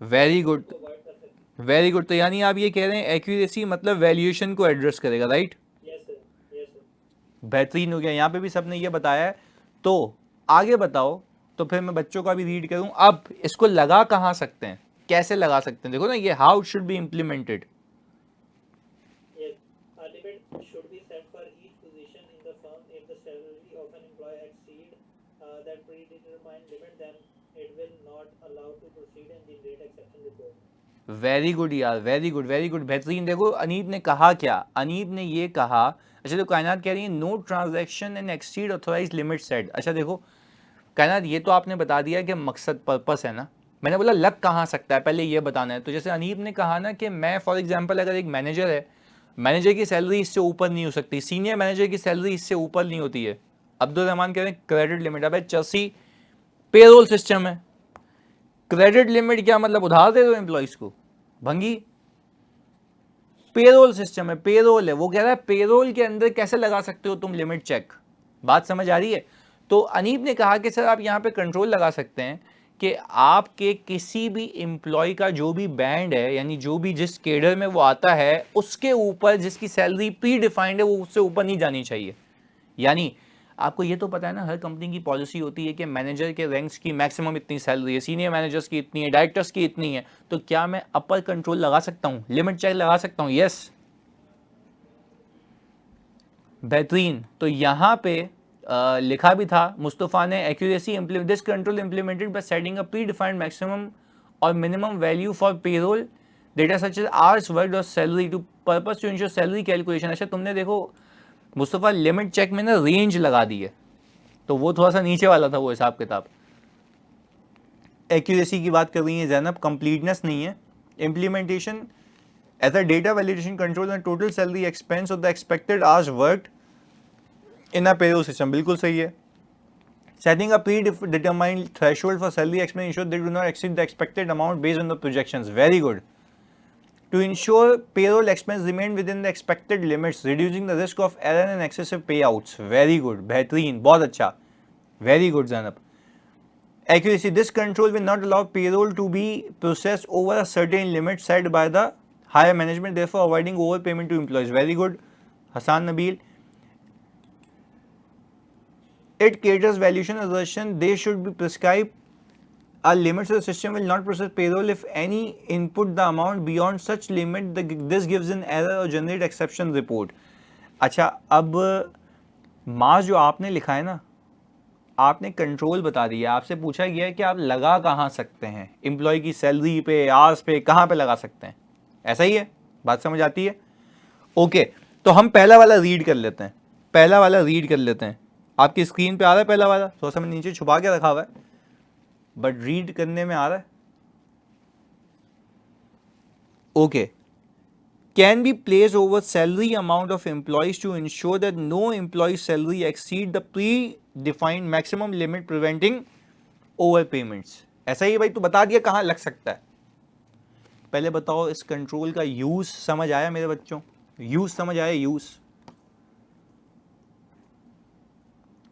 S1: Very good, very good. तो यानी आप ये कह रहे हैं एक्यूरेसी मतलब वैल्यूएशन को एड्रेस करेगा, राइट? बेहतरीन हो गया, यहाँ पे भी सबने ये बताया है। तो आगे बताओ, तो फिर मैं बच्चों का भी रीड करूं। अब इसको लगा कहाँ सकते हैं, कैसे लगा सकते हैं? देखो ना, ये how should be implemented. Very good यार, वेरी गुड, वेरी गुड, बेहतरीन। देखो अनीब ने कहा क्या, अनीब ने ये कहा, अच्छा तो कायनात कह रही है no transaction and exceed authorize limit set. अच्छा देखो कायनात, ये तो आपने बता दिया कि मकसद पर्पस है ना, मैंने बोला लग कहाँ सकता है, पहले ये बताना है। तो जैसे अनीब ने कहा ना कि मैं फॉर एग्जांपल अगर एक मैनेजर है, मैनेजर की सैलरी इससे ऊपर नहीं हो सकती, सीनियर मैनेजर की सैलरी इससे ऊपर नहीं होती है। अब्दुल रहमान कह रहे हैं क्रेडिट लिमिट, अब चसी पेरोल सिस्टम है, क्रेडिट लिमिट क्या मतलब उधार दे दो एम्प्लॉइज को, भंगी। पेरोल सिस्टम है, पेरोल है, वो कह रहा है पेरोल के अंदर कैसे लगा सकते हो तुम लिमिट चेक। बात समझ आ रही है? तो अनीब ने कहा कि सर आप यहाँ पे कंट्रोल लगा सकते हैं कि आपके किसी भी एम्प्लॉय का जो भी बैंड है, यानी जो भी जिस केडर में वो आता है, उसके ऊपर जिसकी सैलरी प्री डिफाइंड है वो उससे ऊपर नहीं जानी चाहिए। यानी आपको ये तो पता है ना, हर कंपनी की पॉलिसी होती है कि मैनेजर के रैंक्स की मैक्सिमम इतनी सैलरी है, सीनियर मैनेजर्स की इतनी है, डायरेक्टर्स की इतनी है, तो क्या मैं अपर कंट्रोल लगा सकता हूँ, लिमिट चेक लगा सकता हूँ? यस, बेहतरीन। तो यहाँ पे लिखा भी था मुस्तफ़ा ने, accuracy implement this control implemented by setting a predefined maximum और minimum value for payroll data such as hours worked और salary to purpose to ensure salary calculation. अच्छा तुमने देखो मुस्तफ़ा लिमिट चेक में ना रेंज लगा दी है, तो वो थोड़ा सा नीचे वाला था वो हिसाब किताब। एक्यूरेसी की बात कर रही है जैनब, कंप्लीटनेस नहीं है। Implementation as a data validation control and total salary expense of the expected hours worked in a payroll system, बिल्कुल सही है। Setting a predetermined threshold for salary expense ensure they do not exceed the expected amount based on the projections. Very good. To ensure payroll expense remain within the expected limits, reducing the risk of error and excessive payouts. Very good. बेहतरीन, बहुत अच्छा. Very good, Zainab. Accuracy. This control will not allow payroll to be processed over a certain limit set by the higher management, therefore avoiding overpayment to employees. Very good, Hassan Nabil. It caters valuation assertion. They should be prescribed a limit so the system will not process payroll if any input the amount beyond such limit. This gives an error or generate exception report. अच्छा, अब मास जो आपने लिखा है ना, आपने control बता दिया, आपसे पूछा गया है कि आप लगा कहाँ सकते हैं, एम्प्लॉय की सैलरी पे, आवर्स पे, कहाँ पे लगा सकते हैं, ऐसा ही है, बात समझ आती है? ओके, तो हम पहला वाला रीड कर लेते हैं, पहला वाला रीड कर लेते हैं। आपकी स्क्रीन पे आ रहा है पहला वाला, थोड़ा सा मैंने नीचे छुपा के रखा हुआ है, बट रीड करने में आ रहा है। Okay, can be placed over salary amount of employees to ensure that no employee's salary exceed the predefined maximum limit preventing overpayments. ऐसा ही भाई, तू बता दिया कहाँ लग सकता है। पहले बताओ इस कंट्रोल का यूज समझ आया मेरे बच्चों? यूज समझ आया? यूज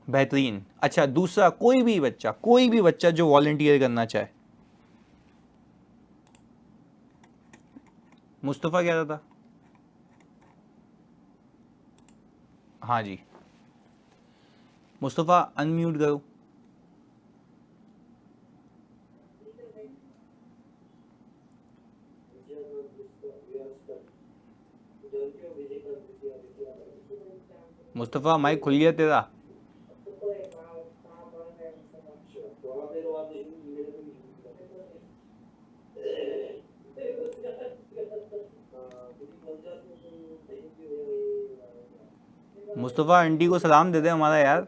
S1: बेहतरीन। अच्छा दूसरा, कोई भी बच्चा जो वॉलंटियर करना चाहे। मुस्तफ़ा कह रहा था, हाँ जी मुस्तफ़ा अनम्यूट करो। मुस्तफ़ा माइक खुल गया तेरा? मुस्तफ़ा आंटी को सलाम दे दे हमारा यार।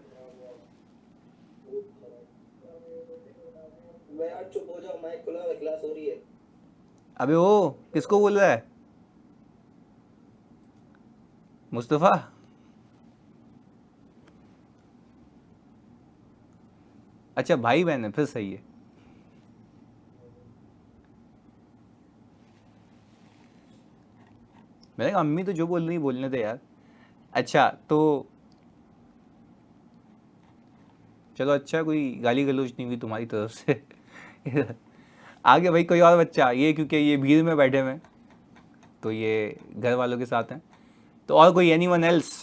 S1: चुप हो जाओ, माइक खुला है, क्लास हो रही है। अबे वो किसको बोल रहा है? मुस्तफ़ा अच्छा भाई बहन है, फिर सही है। मैंने कहा अम्मी तो जो बोल रही बोलने दे यार। अच्छा तो चलो, अच्छा कोई गाली गलौज नहीं हुई तुम्हारी तरफ से। आगे भाई कोई और बच्चा, ये क्योंकि ये भीड़ में बैठे हुए हैं तो ये घर वालों के साथ हैं, तो और कोई एनीवन एल्स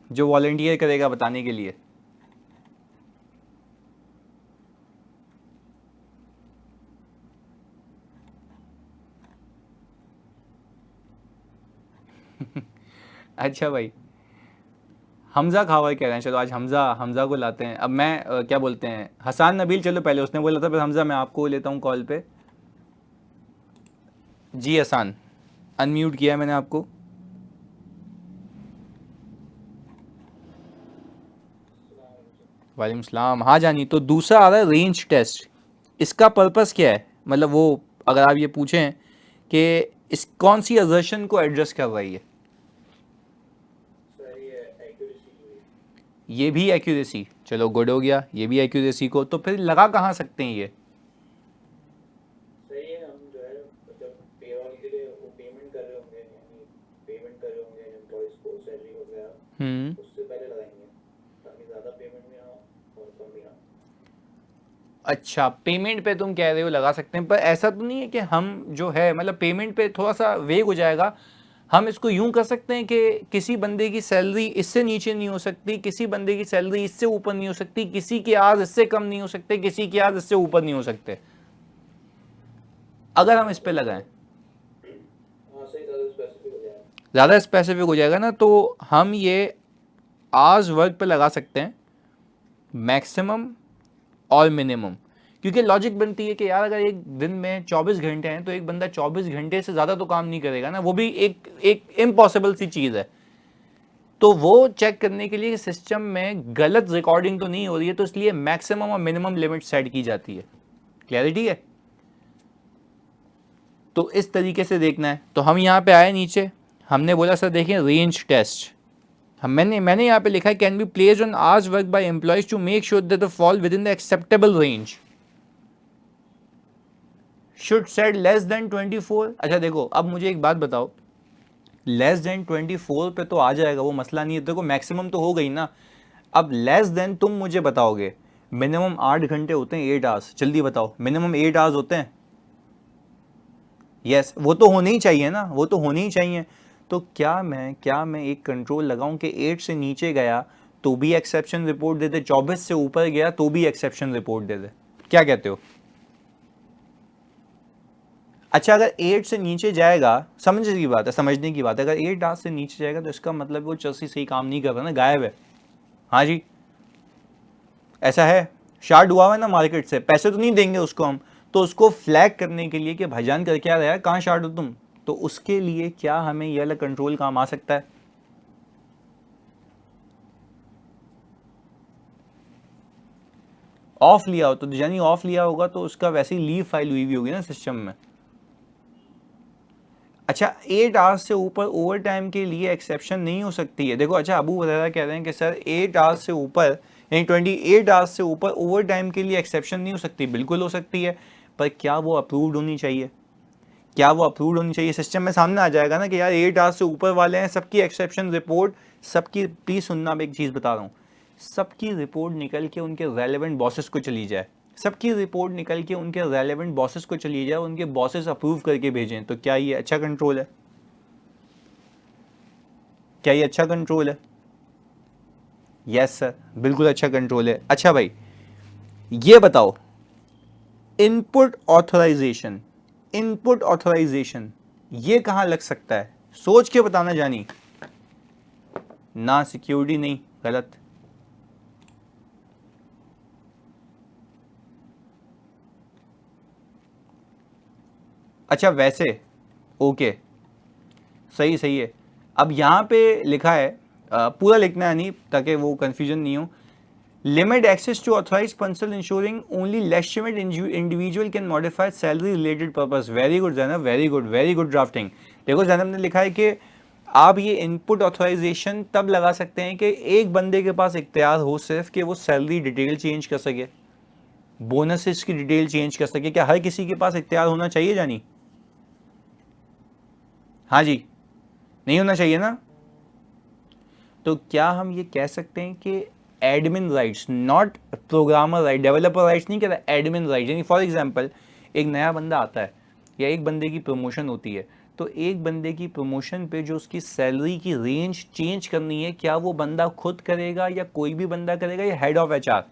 S1: जो वॉलंटियर करेगा बताने के लिए? अच्छा भाई, हमज़ा खावर कह रहे हैं, चलो आज हमज़ा को लाते हैं। अब मैं क्या बोलते हैं, हसान नबील, चलो पहले उसने बोला था, फिर हमज़ा, मैं आपको लेता हूँ कॉल पे। जी हसान, अनम्यूट किया है मैंने आपको। वालेकुम सलाम। हाँ जानी, तो दूसरा आ रहा है रेंज टेस्ट, इसका पर्पस क्या है? मतलब वो अगर आप ये पूछें कि इस कौन सी असर्शन को एडजस्ट कर रही है? ये भी एक्यूरेसी, चलो गुड हो गया, ये भी एक्यूरेसी को, तो फिर लगा कहाँ सकते हैं ये? सही है, हम जो है जब पेरोल के लिए वो पेमेंट कर रहे होंगे, यानी पेमेंट कर रहे होंगे एम्प्लॉइज को सैलरी वगैरह, उससे पहले लगाएंगे ताकि ज़्यादा पेमेंट भी ना और कम भी ना। अच्छा, पेमेंट पे तुम कह रहे हो लगा सकते हैं, पर ऐसा तो नहीं है कि हम जो है, मतलब पेमेंट पे थोड़ा सा वेग हो जाएगा, हम इसको यूं कर सकते हैं कि किसी बंदे की सैलरी इससे नीचे नहीं हो सकती, किसी बंदे की सैलरी इससे ऊपर नहीं हो सकती, किसी के आज इससे कम नहीं हो सकते, किसी के आज इससे ऊपर नहीं हो सकते। अगर हम इस पे लगाएं ज़्यादा स्पेसिफिक हो जाएगा ना, तो हम ये आज वर्क पे लगा सकते हैं मैक्सिमम और मिनिमम, क्योंकि लॉजिक बनती है कि यार अगर एक दिन में 24 घंटे हैं तो एक बंदा 24 घंटे से ज़्यादा तो काम नहीं करेगा ना, वो भी एक इम्पॉसिबल सी चीज़ है। तो वो चेक करने के लिए सिस्टम में गलत रिकॉर्डिंग तो नहीं हो रही है, तो इसलिए मैक्सिमम और मिनिमम लिमिट सेट की जाती है। क्लैरिटी है? तो इस तरीके से देखना है। तो हम यहाँ पे आए नीचे, हमने बोला सर देखिए रेंज टेस्ट, मैंने यहाँ पे लिखा है can be placed on hours work by employees to make sure that the fall within the acceptable range, should set less than 24। अच्छा देखो, अब मुझे एक बात बताओ, लेस देन 24 पे तो आ जाएगा, वो मसला नहीं है। देखो मैक्सिमम तो हो गई ना, अब लेस देन तुम मुझे बताओगे मिनिमम 8 घंटे होते हैं, 8 आवर्स, जल्दी बताओ मिनिमम 8 आवर्स होते हैं। यस, वो तो होने ही चाहिए ना, वो तो होने ही चाहिए। तो क्या मैं एक कंट्रोल लगाऊं कि 8 से नीचे गया तो भी एक्सेप्शन रिपोर्ट दे दे, 24 से ऊपर गया तो भी एक्सेप्शन रिपोर्ट दे दे? क्या कहते हो? अच्छा, अगर 8 से नीचे जाएगा, समझने की बात है, समझने की बात है, अगर 8 आवर्स से नीचे जाएगा तो इसका मतलब वो चर्सी सही काम नहीं कर रहा ना, गायब है। हाँ जी, ऐसा है, शार्ट हुआ है ना मार्केट से, पैसे तो नहीं देंगे उसको हम, तो उसको फ्लैग करने के लिए कि भाईजान कर क्या रहा है, कहाँ शार्ट हो तुम, तो उसके लिए क्या हमें ये वाला कंट्रोल काम आ सकता है? ऑफ लिया हो तो यानी ऑफ लिया होगा तो उसका वैसे ही लीव फाइल हुई होगी ना सिस्टम में। अच्छा, 8 आवर्स से ऊपर ओवर टाइम के लिए एक्सेप्शन नहीं हो सकती है। देखो अच्छा, अबू वगैरह कह रहे हैं कि सर 8 आवर्स से ऊपर यानी 28 आवर्स से ऊपर ओवर टाइम के लिए एक्सेप्शन नहीं हो सकती। बिल्कुल हो सकती है, पर क्या वो अप्रूव्ड होनी चाहिए? क्या वो अप्रूव्ड होनी चाहिए? सिस्टम में सामने आ जाएगा ना कि यार 8 आवर्स से ऊपर वाले हैं, सबकी एक्सेप्शन रिपोर्ट, सबकी, प्लीज सुनना, मैं एक चीज़ बता रहा हूँ, सबकी रिपोर्ट निकल के उनके रेलेवेंट बॉसेस को चली जाए, सबकी रिपोर्ट निकल के उनके रेलेवेंट बॉसेस को चली जाए, उनके बॉसेस अप्रूव करके भेजें, तो क्या ये अच्छा कंट्रोल है? क्या ये अच्छा कंट्रोल है? यस सर, बिल्कुल अच्छा कंट्रोल है। अच्छा भाई, ये बताओ, इनपुट ऑथराइजेशन, इनपुट ऑथराइजेशन ये कहाँ लग सकता है? सोच के बताना जानी। ना, सिक्योरिटी नहीं, गलत। अच्छा वैसे, ओके, सही सही है। अब यहाँ पे लिखा है, पूरा लिखना है नहीं ताकि वो कंफ्यूजन नहीं हो। Limit access to authorize person ensuring only legitimate individual can modify salary related purpose. Very good Zainab, very good, very good drafting. देखो जैनब ने लिखा है कि आप ये इनपुट ऑथराइजेशन तब लगा सकते हैं कि एक बंदे के पास इख्तियार हो सिर्फ कि वो सैलरी डिटेल चेंज कर सके, बोनसेस की डिटेल चेंज कर सके। क्या हर किसी के पास इख्तियार होना चाहिए जानी? हाँ जी, नहीं होना चाहिए ना। तो क्या हम ये कह सकते हैं कि admin rights, not programmer right, developer rights नहीं कहता, एडमिन राइट्स, यानी फॉर एग्जांपल एक नया बंदा आता है या एक बंदे की प्रमोशन होती है, तो एक बंदे की प्रमोशन पे जो उसकी सैलरी की रेंज चेंज करनी है, क्या वो बंदा खुद करेगा या कोई भी बंदा करेगा, या head of HR?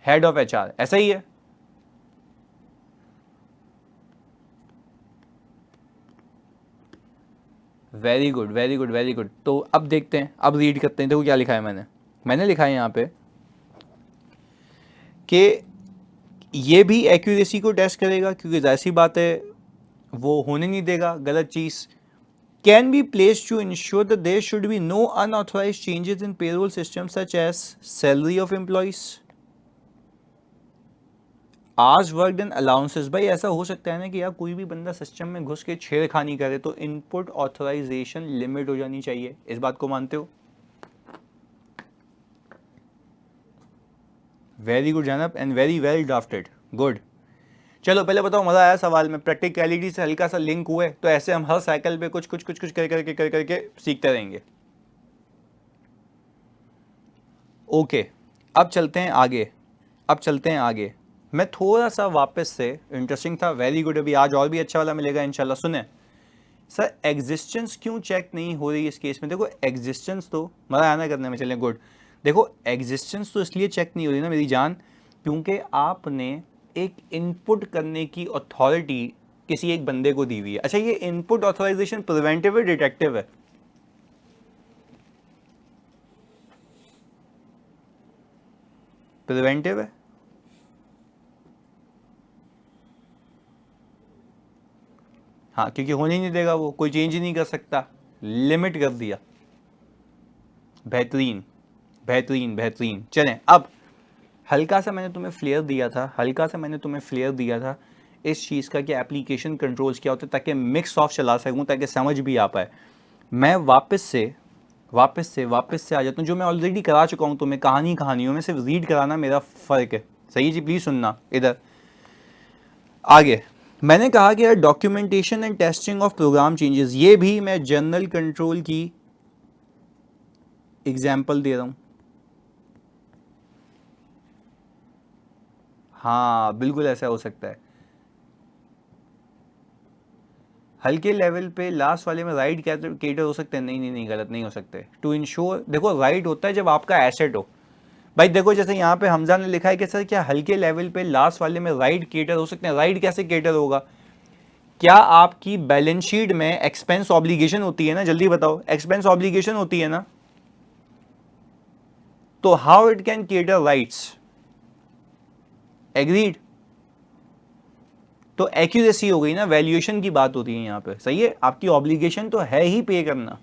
S1: Head of HR, ऐसा ही है। Very good, very good, very good. तो अब देखते हैं, अब रीड करते हैं। देखो क्या लिखा है मैंने, मैंने लिखा है यहाँ पे कि ये भी एक्यूरेसी को टेस्ट करेगा, क्योंकि जाहिर सी बात है वो होने नहीं देगा गलत चीज़। Can be place to ensure that there should be no unauthorised changes in payroll system such as salary of employees, आज वर्क एंड अलाउंसेस। भाई ऐसा हो सकता है ना कि यार कोई भी बंदा सिस्टम में घुस के छेड़खानी करे, तो इनपुट ऑथराइजेशन लिमिट हो जानी चाहिए। इस बात को मानते हो? Very good Zainab, and very well drafted, good. चलो पहले बताओ, मजा आया सवाल में? प्रैक्टिकलिटी से हल्का सा लिंक हुए, तो ऐसे हम हर साइकिल पे कुछ कुछ कुछ कुछ कर करके सीखते रहेंगे। ओके, अब चलते हैं आगे, अब चलते हैं आगे। मैं थोड़ा सा वापस से, इंटरेस्टिंग था, वेरी गुड, अभी आज और भी अच्छा वाला मिलेगा इंशाल्लाह। सुने सर, एग्जिस्टेंस क्यों चेक नहीं हो रही इस केस में? देखो एग्जिस्टेंस तो मजा आना करने में, चले गुड। देखो एग्जिस्टेंस तो इसलिए चेक नहीं हो रही ना मेरी जान, क्योंकि आपने एक इनपुट करने की अथॉरिटी किसी एक बंदे को दी हुई है। अच्छा, ये इनपुट ऑथराइजेशन प्रिवेंटिव है डिटेक्टिव है? प्रिवेंटिव है। हाँ, क्योंकि होने ही नहीं देगा, वो कोई चेंज ही नहीं कर सकता, लिमिट कर दिया। बेहतरीन बेहतरीन बेहतरीन। चलें, अब हल्का सा मैंने तुम्हें फ्लेयर दिया था, हल्का सा मैंने तुम्हें फ्लेयर दिया था इस चीज़ का कि एप्लीकेशन कंट्रोल्स क्या होते हैं, ताकि मिक्स ऑफ चला सकूं, ताकि समझ भी आ पाए। मैं वापस से आ जाता हूँ, जो मैं ऑलरेडी करा चुका हूँ तुम्हें, कहानियों में सिर्फ रीड कराना मेरा फ़र्क है। सही जी, प्लीज़ सुनना इधर आगे। मैंने कहा कि यार documentation and testing of program changes, ये भी मैं जनरल कंट्रोल की एग्जाम्पल दे रहा हूँ। हाँ बिल्कुल ऐसा हो सकता है। हल्के लेवल पे लास्ट वाले में राइट कैटर हो सकते हैं? नहीं नहीं नहीं, गलत नहीं हो सकते। टू इंश्योर, देखो राइट होता है जब आपका एसेट हो। भाई देखो, जैसे यहाँ पे हमजा ने लिखा है कि सर क्या हल्के लेवल पे लास्ट वाले में राइट कैटर हो सकते हैं? राइट कैसे कैटर होगा? क्या आपकी बैलेंस शीट में एक्सपेंस ऑब्लिगेशन होती है ना? जल्दी बताओ, एक्सपेंस ऑब्लिगेशन होती है ना? तो how it can cater rights? Agreed? तो एक्यूरेसी हो गई ना, वैल्यूएशन की बात होती है यहाँ पे। सही है, आपकी ऑब्लिगेशन तो है ही पे करना,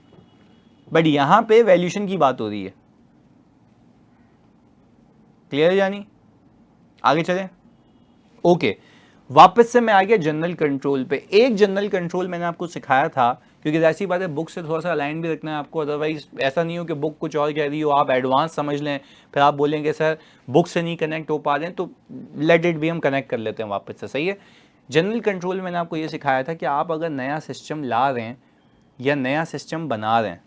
S1: बट यहां पे वैल्यूएशन की बात हो रही है। क्लियर है यानी? आगे चलें। ओके, वापस से मैं आ गया जनरल कंट्रोल पे। एक जनरल कंट्रोल मैंने आपको सिखाया था, क्योंकि ऐसी बात है बुक से थोड़ा सा अलाइन भी रखना है आपको, अदरवाइज ऐसा नहीं हो कि बुक कुछ और कह रही हो, आप एडवांस समझ लें, फिर आप बोलेंगे सर बुक से नहीं कनेक्ट हो पा रहे हैं, तो लेट इट भी, हम कनेक्ट कर लेते हैं वापस से। सही है, जनरल कंट्रोल मैंने आपको ये सिखाया था कि आप अगर नया सिस्टम ला रहे हैं या नया सिस्टम बना रहे हैं,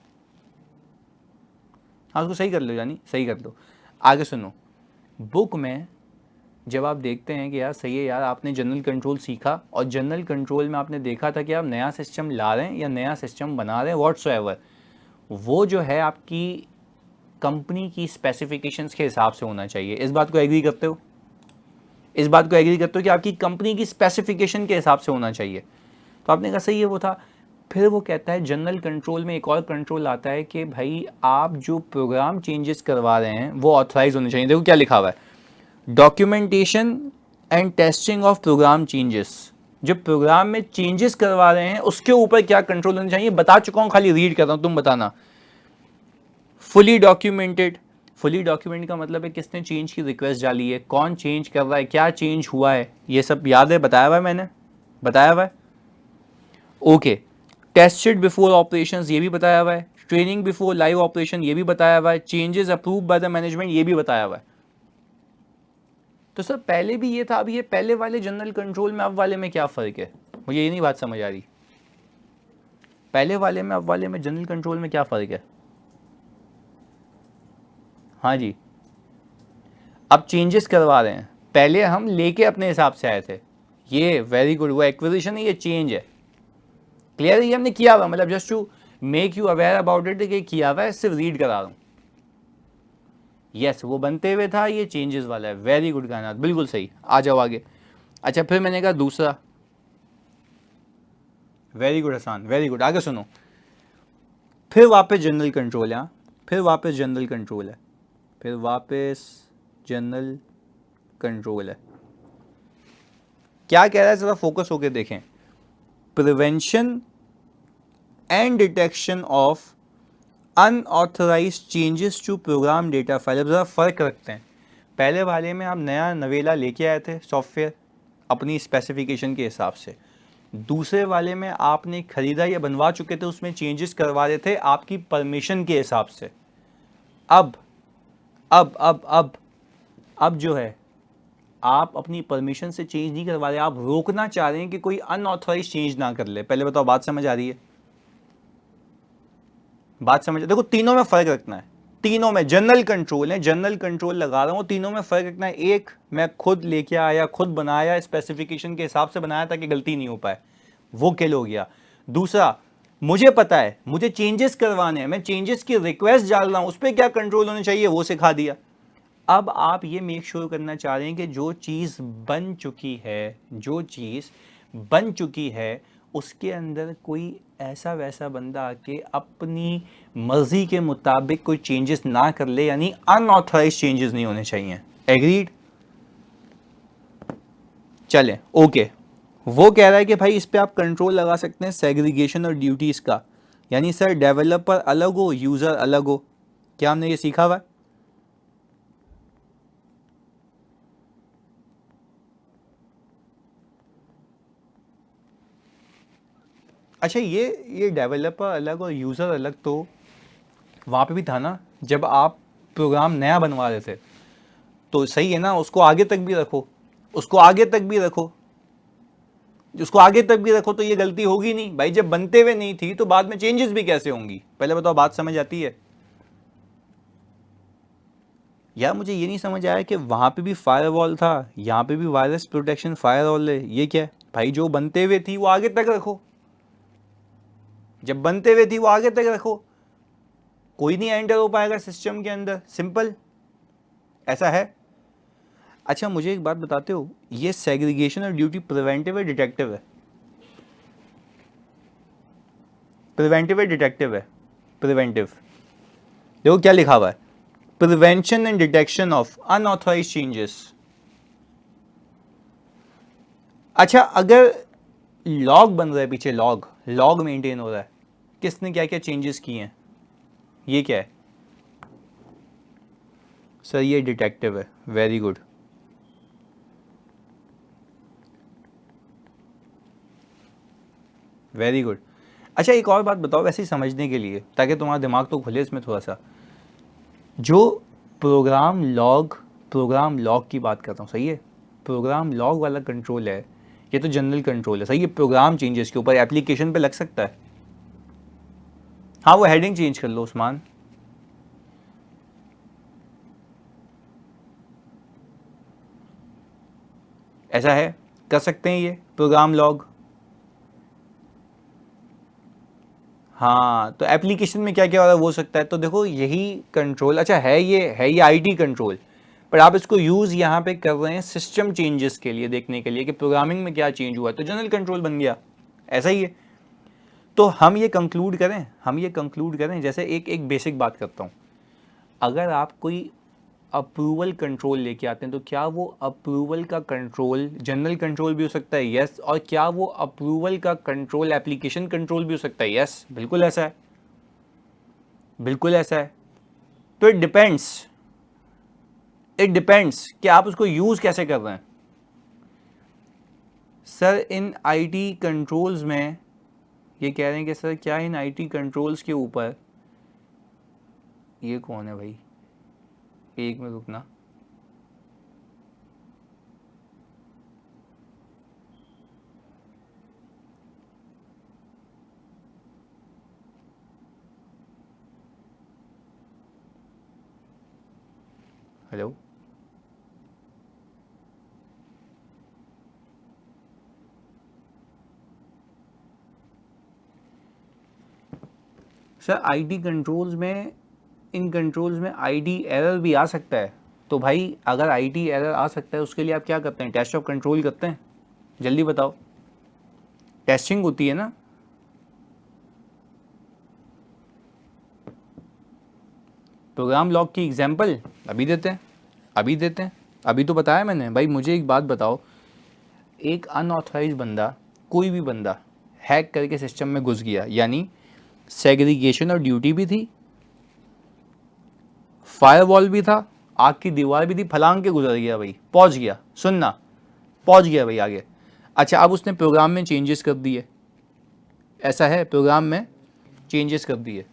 S1: हाँ उसको सही कर लो यानी, सही कर लो। आगे सुनो, बुक में जब आप देखते हैं कि यार सही है यार, आपने जनरल कंट्रोल सीखा और जनरल कंट्रोल में आपने देखा था कि आप नया सिस्टम ला रहे हैं या नया सिस्टम बना रहे हैं, व्हाट्सएवर, वो जो है आपकी कंपनी की स्पेसिफिकेशंस के हिसाब से होना चाहिए। इस बात को एग्री करते हो? इस बात को एग्री करते हो कि आपकी कंपनी की स्पेसिफिकेशन के हिसाब से होना चाहिए? तो आपने कहा सही है, वो था। फिर वो कहता है जनरल कंट्रोल में एक और कंट्रोल आता है कि भाई आप जो प्रोग्राम चेंजेस करवा रहे हैं वो ऑथराइज होने चाहिए। देखो क्या लिखा हुआ है, documentation and testing of program changes. जो प्रोग्राम में चेंजेस करवा रहे हैं उसके ऊपर क्या कंट्रोल होने चाहिए, बता चुका हूं, खाली रीड कर रहा हूं, तुम बताना। फुली डॉक्यूमेंटेड, फुली डॉक्यूमेंट का मतलब है किसने चेंज की रिक्वेस्ट डाली है, कौन चेंज कर रहा है, क्या चेंज हुआ है, ये सब याद है, बताया हुआ है मैंने, बताया हुआ है। ओके, टेस्टेड बिफोर ऑपरेशंस, ये भी बताया हुआ है। ट्रेनिंग बिफोर लाइव ऑपरेशन, ये भी बताया हुआ है। Changes approve by the management, ये भी बताया हुआ है। तो सर पहले भी ये था, अब ये पहले वाले जनरल कंट्रोल में अब वाले में क्या फ़र्क है? मुझे ये नहीं बात समझ आ रही। पहले वाले में अब वाले में जनरल कंट्रोल में क्या फ़र्क है? हाँ जी, अब चेंजेस करवा रहे हैं, पहले हम लेके अपने हिसाब से आए थे। ये वेरी गुड, वो एक्विजिशन है, ये चेंज है। क्लियर है, ये हमने किया हुआ, मतलब just to make you aware about it कि किया हुआ है, सिर्फ रीड करा रहा हूँ। यस, वो बनते हुए था, ये चेंजेस वाला है। वेरी गुड कायनात, बिल्कुल सही। आ जाओ आगे। अच्छा, फिर मैंने कहा दूसरा, very good Hasan, very good. आगे सुनो, फिर वापस जनरल कंट्रोल है, फिर वापस जनरल कंट्रोल है, फिर वापस जनरल कंट्रोल है। क्या कह रहा है, जरा फोकस होकर देखें। Prevention and detection of unauthorized changes to program data file. अब ज़रा फ़र्क रखते हैं, पहले वाले में आप नया नवेला लेके आए थे सॉफ्टवेयर अपनी स्पेसिफिकेशन के हिसाब से, दूसरे वाले में आपने ख़रीदा या बनवा चुके थे, उसमें चेंजेस करवा रहे थे आपकी परमिशन के हिसाब से। अब अब अब अब अब जो है, आप अपनी परमिशन से चेंज नहीं करवा रहे, आप रोकना चाह रहे हैं कि कोई अनऑथराइज चेंज ना कर ले। पहले बताओ, बात समझ आ रही है? बात समझ, देखो तीनों में फ़र्क रखना है। तीनों में जनरल कंट्रोल है, जनरल कंट्रोल लगा रहा हूं, तीनों में फर्क रखना है। एक मैं खुद लेके आया, खुद बनाया, स्पेसिफिकेशन के हिसाब से बनाया ताकि गलती नहीं हो पाए, वो किल हो गया। दूसरा, मुझे पता है मुझे चेंजेस करवाने हैं, मैं चेंजेस की रिक्वेस्ट डाल रहा हूं, उस पर क्या कंट्रोल होना चाहिए वो सिखा दिया। अब आप ये मेक श्योर करना चाह रहे हैं कि जो चीज़ बन चुकी है, जो चीज़ बन चुकी है उसके अंदर कोई ऐसा वैसा बंदा आके अपनी मर्जी के मुताबिक कोई चेंजेस ना कर ले, यानी अनऑथराइज चेंजेस नहीं होने चाहिए। एग्रीड? चलें, ओके। वो कह रहा है कि भाई इस पे आप कंट्रोल लगा सकते हैं सेग्रीगेशन और ड्यूटीज़ का, यानी सर डेवलपर अलग हो, यूज़र अलग हो। क्या हमने ये सीखा हुआ है? अच्छा, ये डेवलपर अलग और यूज़र अलग तो वहाँ पे भी था ना, जब आप प्रोग्राम नया बनवा रहे थे, तो सही है ना, उसको आगे तक भी रखो, उसको आगे तक भी रखो, उसको आगे तक भी रखो, तो ये गलती होगी नहीं भाई। जब बनते हुए नहीं थी तो बाद में चेंजेस भी कैसे होंगी? पहले बताओ, बात समझ आती है? यार मुझे ये नहीं समझ आया कि वहाँ पे भी फायरवॉल था, यहाँ पे भी वायरस प्रोटेक्शन फायरवॉल है, ये क्या है भाई? जो बनते हुए थी वो आगे तक रखो, जब बनते हुए थी वो आगे तक रखो, कोई नहीं एंटर हो पाएगा सिस्टम के अंदर, सिंपल, ऐसा है। अच्छा मुझे एक बात बताते हो, ये सेग्रीगेशन और ड्यूटी प्रिवेंटिव है डिटेक्टिव है? प्रिवेंटिव है डिटेक्टिव है? प्रिवेंटिव। देखो क्या लिखा हुआ है, prevention and detection of unauthorized changes. अच्छा, अगर लॉग बन रहा है पीछे, लॉग लॉग मेंटेन हो रहा है, किसने क्या क्या चेंजेस किए हैं, ये क्या है? सर ये डिटेक्टिव है, वेरी गुड। Very good. अच्छा एक और बात बताओ वैसे ही समझने के लिए, ताकि तुम्हारा दिमाग तो खुले इसमें थोड़ा सा। जो प्रोग्राम लॉग की बात करता हूँ, सही है, प्रोग्राम लॉग वाला कंट्रोल है, ये तो जनरल कंट्रोल है, सही है, प्रोग्राम चेंजेस के ऊपर एप्लीकेशन पे लग सकता है। हाँ वो हेडिंग चेंज कर लो उस्मान। ऐसा है, कर सकते हैं ये प्रोग्राम लॉग। हाँ तो एप्लीकेशन में क्या क्या हो सकता है, तो देखो यही कंट्रोल, अच्छा है ये आईटी कंट्रोल, पर आप इसको यूज़ यहाँ पे कर रहे हैं सिस्टम चेंजेस के लिए, देखने के लिए कि प्रोग्रामिंग में क्या चेंज हुआ, तो जनरल कंट्रोल बन गया, ऐसा ही है। तो हम ये कंक्लूड करें, जैसे एक एक बेसिक बात करता हूँ, अगर आप कोई अप्रूवल कंट्रोल लेके आते हैं तो क्या वो अप्रूवल का कंट्रोल जनरल कंट्रोल भी हो सकता है? यस। और क्या वो अप्रूवल का कंट्रोल एप्लीकेशन कंट्रोल भी हो सकता है? यस, बिल्कुल ऐसा है, बिल्कुल ऐसा है। तो इट डिपेंड्स कि आप उसको यूज़ कैसे कर रहे हैं। सर इन आईटी कंट्रोल्स में, ये कह रहे हैं कि सर क्या इन आईटी कंट्रोल्स के ऊपर, ये कौन है भाई, एक मिनट रुकना। हेलो, सर आईटी कंट्रोल्स में, इन कंट्रोल्स में आईडी एरर भी आ सकता है, तो भाई अगर आईडी एरर आ सकता है उसके लिए आप क्या करते हैं? टेस्ट ऑफ कंट्रोल करते हैं? जल्दी बताओ, टेस्टिंग होती है ना। प्रोग्राम लॉग की एग्जांपल अभी देते हैं, अभी तो बताया मैंने। भाई मुझे एक बात बताओ, एक अनऑथराइज बंदा, कोई भी बंदा हैक करके सिस्टम में घुस गया, यानी सेग्रीगेशन और ड्यूटी भी थी, फायरवॉल भी था, आग की दीवार भी थी, फलांग के गुजर गया भाई, पहुंच गया, सुनना, पहुंच गया भाई आगे। अच्छा अब उसने प्रोग्राम में चेंजेस कर दिए, ऐसा है, प्रोग्राम में चेंजेस कर दिए।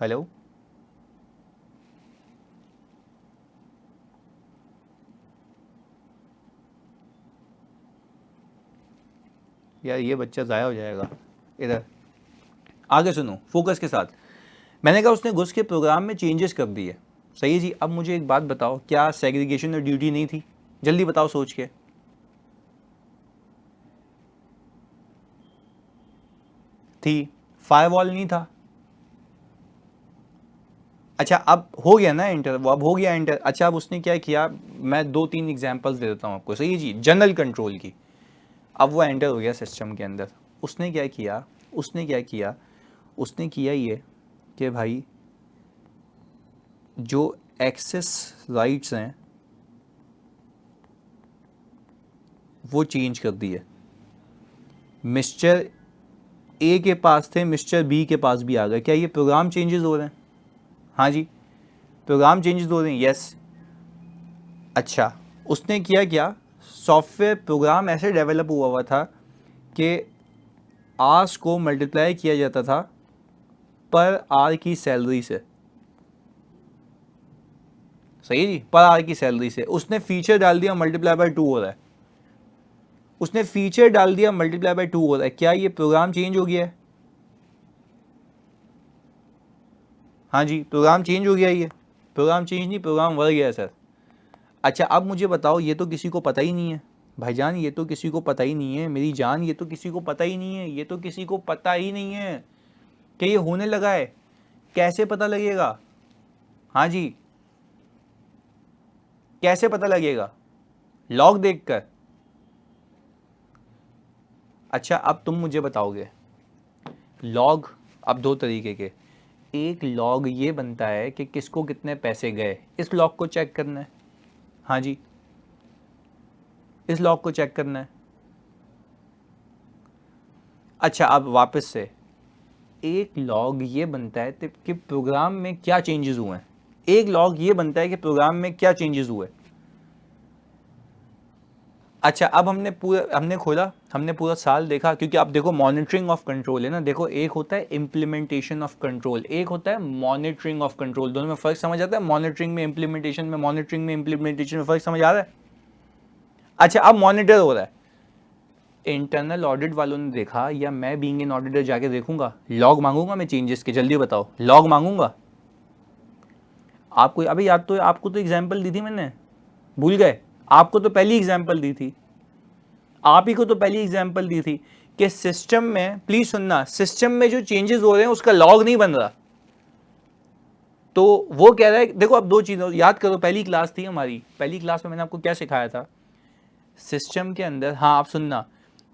S1: हेलो, यार ये बच्चा ज़ाया हो जाएगा। इधर आगे सुनो फोकस के साथ। मैंने कहा उसने घुस के प्रोग्राम में चेंजेस कर दिए। सही है जी। अब मुझे एक बात बताओ, क्या सेग्रीगेशन और ड्यूटी नहीं थी? जल्दी बताओ सोच के। थी। फायरवॉल नहीं था। अच्छा अब हो गया ना एंटर, वो अब हो गया एंटर। अच्छा अब उसने क्या किया, मैं 2-3 एग्जांपल्स दे देता हूँ आपको। सही है जी, जनरल कंट्रोल की। अब वो एंटर हो गया सिस्टम के अंदर। उसने क्या किया, उसने किया ये कि भाई जो एक्सेस राइट्स हैं वो चेंज कर दिए। मिस्टर ए के पास थे, मिस्टर बी के पास भी आ गए। क्या ये प्रोग्राम चेंजेस हो रहे हैं? हाँ जी, प्रोग्राम चेंजेस हो रहे हैं, यस। अच्छा, उसने किया क्या, सॉफ्टवेयर प्रोग्राम ऐसे डेवलप हुआ हुआ था कि आर्स को मल्टीप्लाई किया जाता था पर आर की सैलरी से। सही है जी, पर आर की सैलरी से। उसने फीचर डाल दिया मल्टीप्लाई बाय 2 हो रहा है। उसने फीचर डाल दिया मल्टीप्लाई बाय 2 हो रहा है। क्या ये प्रोग्राम चेंज हो गया है? हाँ जी, प्रोग्राम चेंज हो गया। ये प्रोग्राम चेंज नहीं, प्रोग्राम बढ़ गया है सर। अच्छा अब मुझे बताओ, ये तो किसी को पता ही नहीं है भाईजान, ये तो किसी को पता ही नहीं है मेरी जान, ये तो किसी को पता ही नहीं है, ये तो किसी को पता ही नहीं है कि ये होने लगा है। कैसे पता लगेगा? हाँ जी, कैसे पता लगेगा? लॉग देखकर। अच्छा अब तुम मुझे बताओगे लॉग, अब दो तरीके के। एक लॉग ये बनता है कि किसको कितने पैसे गए, इस लॉग को चेक करना है। हाँ जी, इस लॉग को चेक करना है। अच्छा अब वापस से, एक लॉग ये बनता है कि प्रोग्राम में क्या चेंजेस हुए हैं। एक लॉग ये बनता है कि प्रोग्राम में क्या चेंजेस हुए। अच्छा अब हमने खोला, हमने पूरा साल देखा, क्योंकि आप देखो मॉनिटरिंग ऑफ कंट्रोल है ना। देखो एक होता है इम्प्लीमेंटेशन ऑफ कंट्रोल, एक होता है मॉनिटरिंग ऑफ कंट्रोल। दोनों में फर्क समझ आता है? मॉनिटरिंग में इम्प्लीमेंटेशन में, मॉनिटरिंग में इम्प्लीमेंटेशन में फर्क समझ आ रहा है? अच्छा अब मॉनिटर हो रहा है, इंटरनल ऑडिट वालों ने देखा, या मैं बीइंग एन ऑडिटर जाके देखूंगा, लॉग मांगूंगा मैं चेंजेस के? जल्दी बताओ, लॉग मांगूंगा? आपको अभी याद तो है, आपको तो एग्जांपल दी थी मैंने, भूल गए? आपको तो पहली एग्जांपल दी थी, आप ही को तो पहली एग्जांपल दी थी कि सिस्टम में, प्लीज सुनना, सिस्टम में जो चेंजेस हो रहे हैं उसका लॉग नहीं बन रहा। तो वो कह रहा है, देखो अब दो चीजें याद करो, पहली क्लास थी हमारी, पहली क्लास में मैंने आपको क्या सिखाया था सिस्टम के अंदर। हाँ आप सुनना,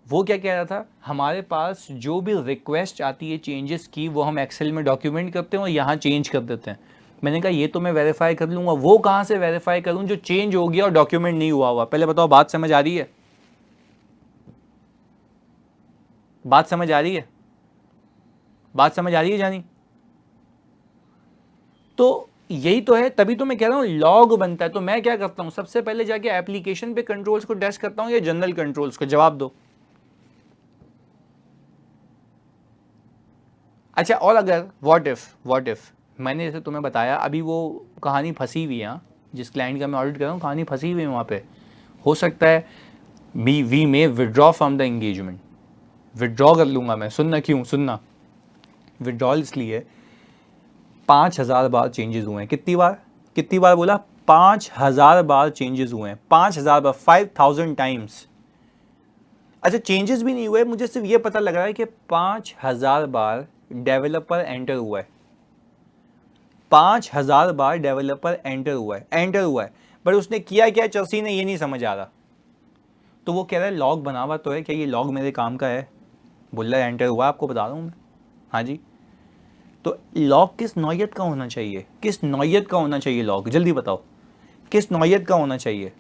S1: वो क्या कह रहा था, हमारे पास जो भी रिक्वेस्ट आती है चेंजेस की, वो हम एक्सेल में डॉक्यूमेंट करते हैं और यहाँ चेंज कर देते हैं। मैंने कहा ये तो मैं वेरीफाई कर लूंगा, वो कहाँ से वेरीफाई करूँ जो चेंज हो गया और डॉक्यूमेंट नहीं हुआ हुआ? पहले बताओ, बात समझ आ रही है? बात समझ आ रही है? बात समझ आ रही है जानी? तो यही तो है, तभी तो मैं कह रहा हूं लॉग बनता है। तो मैं क्या करता हूं, सबसे पहले जाके एप्लीकेशन पे कंट्रोल्स को टेस्ट करता हूं या जनरल कंट्रोल्स को? जवाब दो। अच्छा और अगर व्हाट इफ मैंने जैसे तुम्हें बताया अभी, वो कहानी फंसी हुई है, हाँ, जिस क्लाइंट का मैं ऑडिट कर रहा हूँ कहानी फंसी हुई है वहाँ पे। हो सकता है we may withdraw from the engagement, withdraw कर लूँगा मैं। सुनना, क्यों सुनना, विड्रॉल इसलिए 5,000 बार चेंजेस हुए हैं। कितनी बार, कितनी बार बोला? 5,000 बार चेंजेस हुए हैं, 5,000 बार, 5,000 टाइम्स। अच्छा चेंजेस भी नहीं हुए, मुझे सिर्फ ये पता लग रहा है कि 5,000 बार डेवलपर एंटर हुआ है, 5,000 बार डेवलपर एंटर हुआ है, पर उसने किया क्या चर्सी ने, ये नहीं समझ आ रहा। तो वो कह रहा है लॉग बना हुआ तो है, क्या ये लॉग मेरे काम का है? बोल रहा है एंटर हुआ, आपको बता रहा हूँ मैं। हाँ जी, तो लॉग किस नौयत का होना चाहिए, किस नौयत का होना चाहिए लॉग? जल्दी बताओ, किस नौयत का होना चाहिए?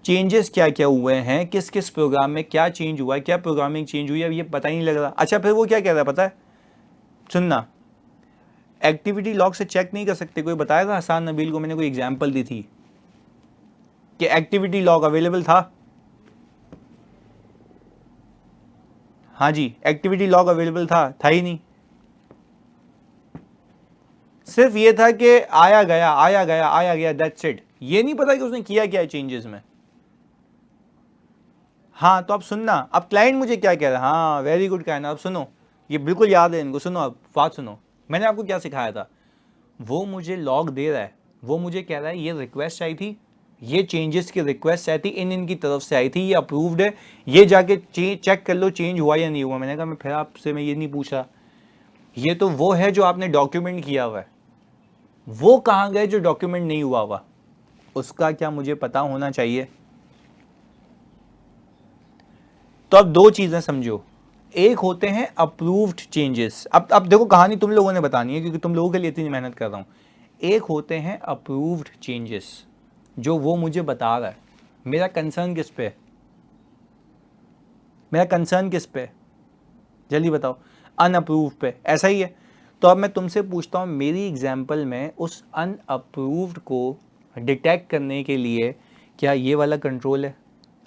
S1: चेंजेस क्या क्या हुए हैं, किस किस प्रोग्राम में क्या चेंज हुआ है, क्या प्रोग्रामिंग चेंज हुई है, ये पता ही नहीं लग रहा। अच्छा फिर वो क्या कह रहा है पता है? सुनना, एक्टिविटी लॉग से चेक नहीं कर सकते? कोई बताएगा हसान नबील को? मैंने कोई एग्जांपल दी थी कि एक्टिविटी लॉग अवेलेबल था? हाँ जी, एक्टिविटी लॉग अवेलेबल था ही नहीं। सिर्फ ये था कि आया गया आया गया आया गया, दैट्स इट। ये नहीं पता कि उसने किया क्या है चेंजेस में। हाँ तो अब सुनना, अब क्लाइंट मुझे क्या कह रहा है, हाँ वेरी गुड कहना, अब सुनो, ये बिल्कुल याद है इनको। सुनो, अब बात सुनो, मैंने आपको क्या सिखाया था। वो मुझे लॉग दे रहा है, वो मुझे कह रहा है ये रिक्वेस्ट आई थी, ये चेंजेस की रिक्वेस्ट आई थी, इनकी तरफ से आई थी, ये अप्रूव्ड है, ये जाके चेक कर लो चेंज हुआ या नहीं हुआ। मैंने कहा मैं फिर आपसे मैं ये नहीं पूछा, ये तो वो है जो आपने डॉक्यूमेंट किया हुआ है, वो कहाँ गए जो डॉक्यूमेंट नहीं हुआ हुआ, उसका क्या मुझे पता होना चाहिए। तो अब दो चीजें समझो, एक होते हैं अप्रूव्ड चेंजेस। अब देखो कहानी तुम लोगों ने बतानी है क्योंकि तुम लोगों के लिए इतनी मेहनत कर रहा हूं। एक होते हैं अप्रूव्ड चेंजेस जो वो मुझे बता रहा है। मेरा कंसर्न किस पे है? मेरा कंसर्न किस पे है? जल्दी बताओ। अनअप्रूव्ड पे, ऐसा ही है। तो अब मैं तुमसे पूछता हूं, मेरी एग्जांपल में उस अनअप्रूव्ड को डिटेक्ट करने के लिए क्या ये वाला कंट्रोल है?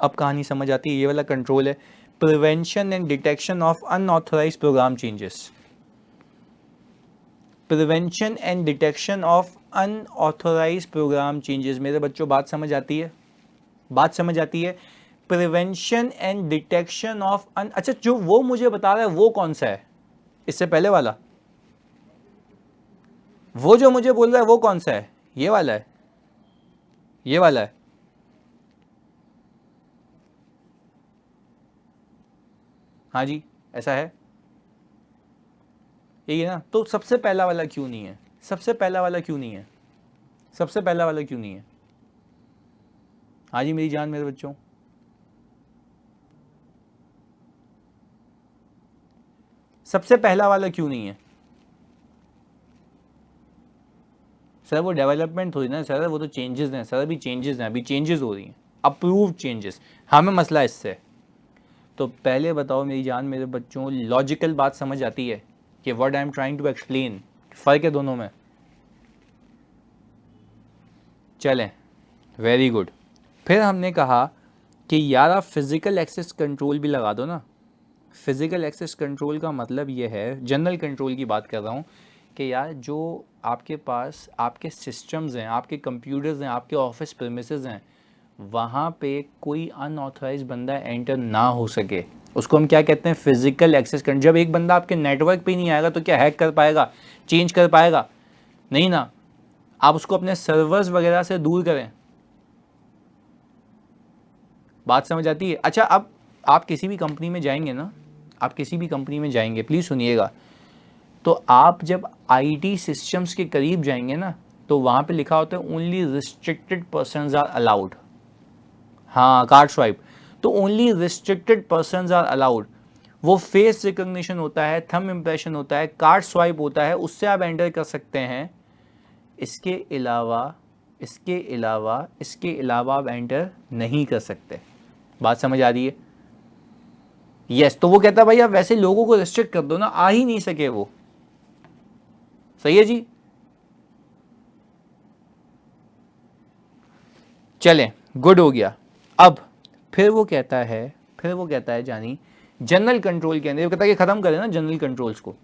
S1: अब कहानी समझ आती है, ये वाला कंट्रोल है, prevention and detection of unauthorized program changes. Prevention and detection of unauthorized program changes. मेरे बच्चों बात समझ आती है? बात समझ आती है? प्रिवेंशन एंड डिटेक्शन ऑफ अच्छा, जो वो मुझे बता रहा है वो कौन सा है? इससे पहले वाला? वो जो मुझे बोल रहा है वो कौन सा है? ये वाला है? ये वाला है? हाँ जी, ऐसा है, यही है ना। तो सबसे पहला वाला क्यों नहीं है? सबसे पहला वाला क्यों नहीं है? सबसे पहला वाला क्यों नहीं है? हाँ जी मेरी जान, मेरे बच्चों, सबसे पहला वाला क्यों नहीं है? सर वो डेवलपमेंट थोड़ी ना सर, वो तो चेंजेस हैं सर, अभी चेंजेस हैं, अभी चेंजेस हो रही हैं, अप्रूव्ड चेंजेस। हमें मसला इससे। तो पहले बताओ मेरी जान मेरे बच्चों, लॉजिकल बात समझ आती है कि what I am trying to explain? फ़र्क है दोनों में? चलें, वेरी गुड। फिर हमने कहा कि यार आप फिज़िकल एक्सेस कंट्रोल भी लगा दो ना। फिज़िकल एक्सेस कंट्रोल का मतलब ये है, जनरल कंट्रोल की बात कर रहा हूँ, कि यार जो आपके पास आपके सिस्टम्स हैं, आपके कंप्यूटर्स हैं, आपके ऑफिस प्रेमिसेस हैं, वहाँ पे कोई अनऑथराइज बंदा एंटर ना हो सके, उसको हम क्या कहते हैं? Physical access control. जब एक बंदा आपके नेटवर्क पे नहीं आएगा तो क्या हैक कर पाएगा, चेंज कर पाएगा? नहीं ना। आप उसको अपने सर्वर्स वगैरह से दूर करें। बात समझ आती है? अच्छा, अब आप किसी भी कंपनी में जाएंगे ना, आप किसी भी कंपनी में जाएंगे, प्लीज़ सुनिएगा, तो आप जब आईटी सिस्टम्स के करीब जाएंगे ना, तो वहाँ पे लिखा होता है only restricted persons are allowed. हाँ, कार्ड स्वाइप। तो only restricted persons are allowed. वो फेस रिकॉग्निशन होता है, थंब इम्प्रेशन होता है, कार्ड स्वाइप होता है, उससे आप एंटर कर सकते हैं। इसके अलावा इसके अलावा आप एंटर नहीं कर सकते। बात समझ आ रही है? यस। तो वो कहता है भाई आप वैसे लोगों को रिस्ट्रिक्ट कर दो ना, आ ही नहीं सके वो। सही है जी। चलें, गुड हो गया। अब फिर वो कहता है जानी, जनरल कंट्रोल के अंदर वो कहता है कि ख़त्म करें ना जनरल कंट्रोल्स को।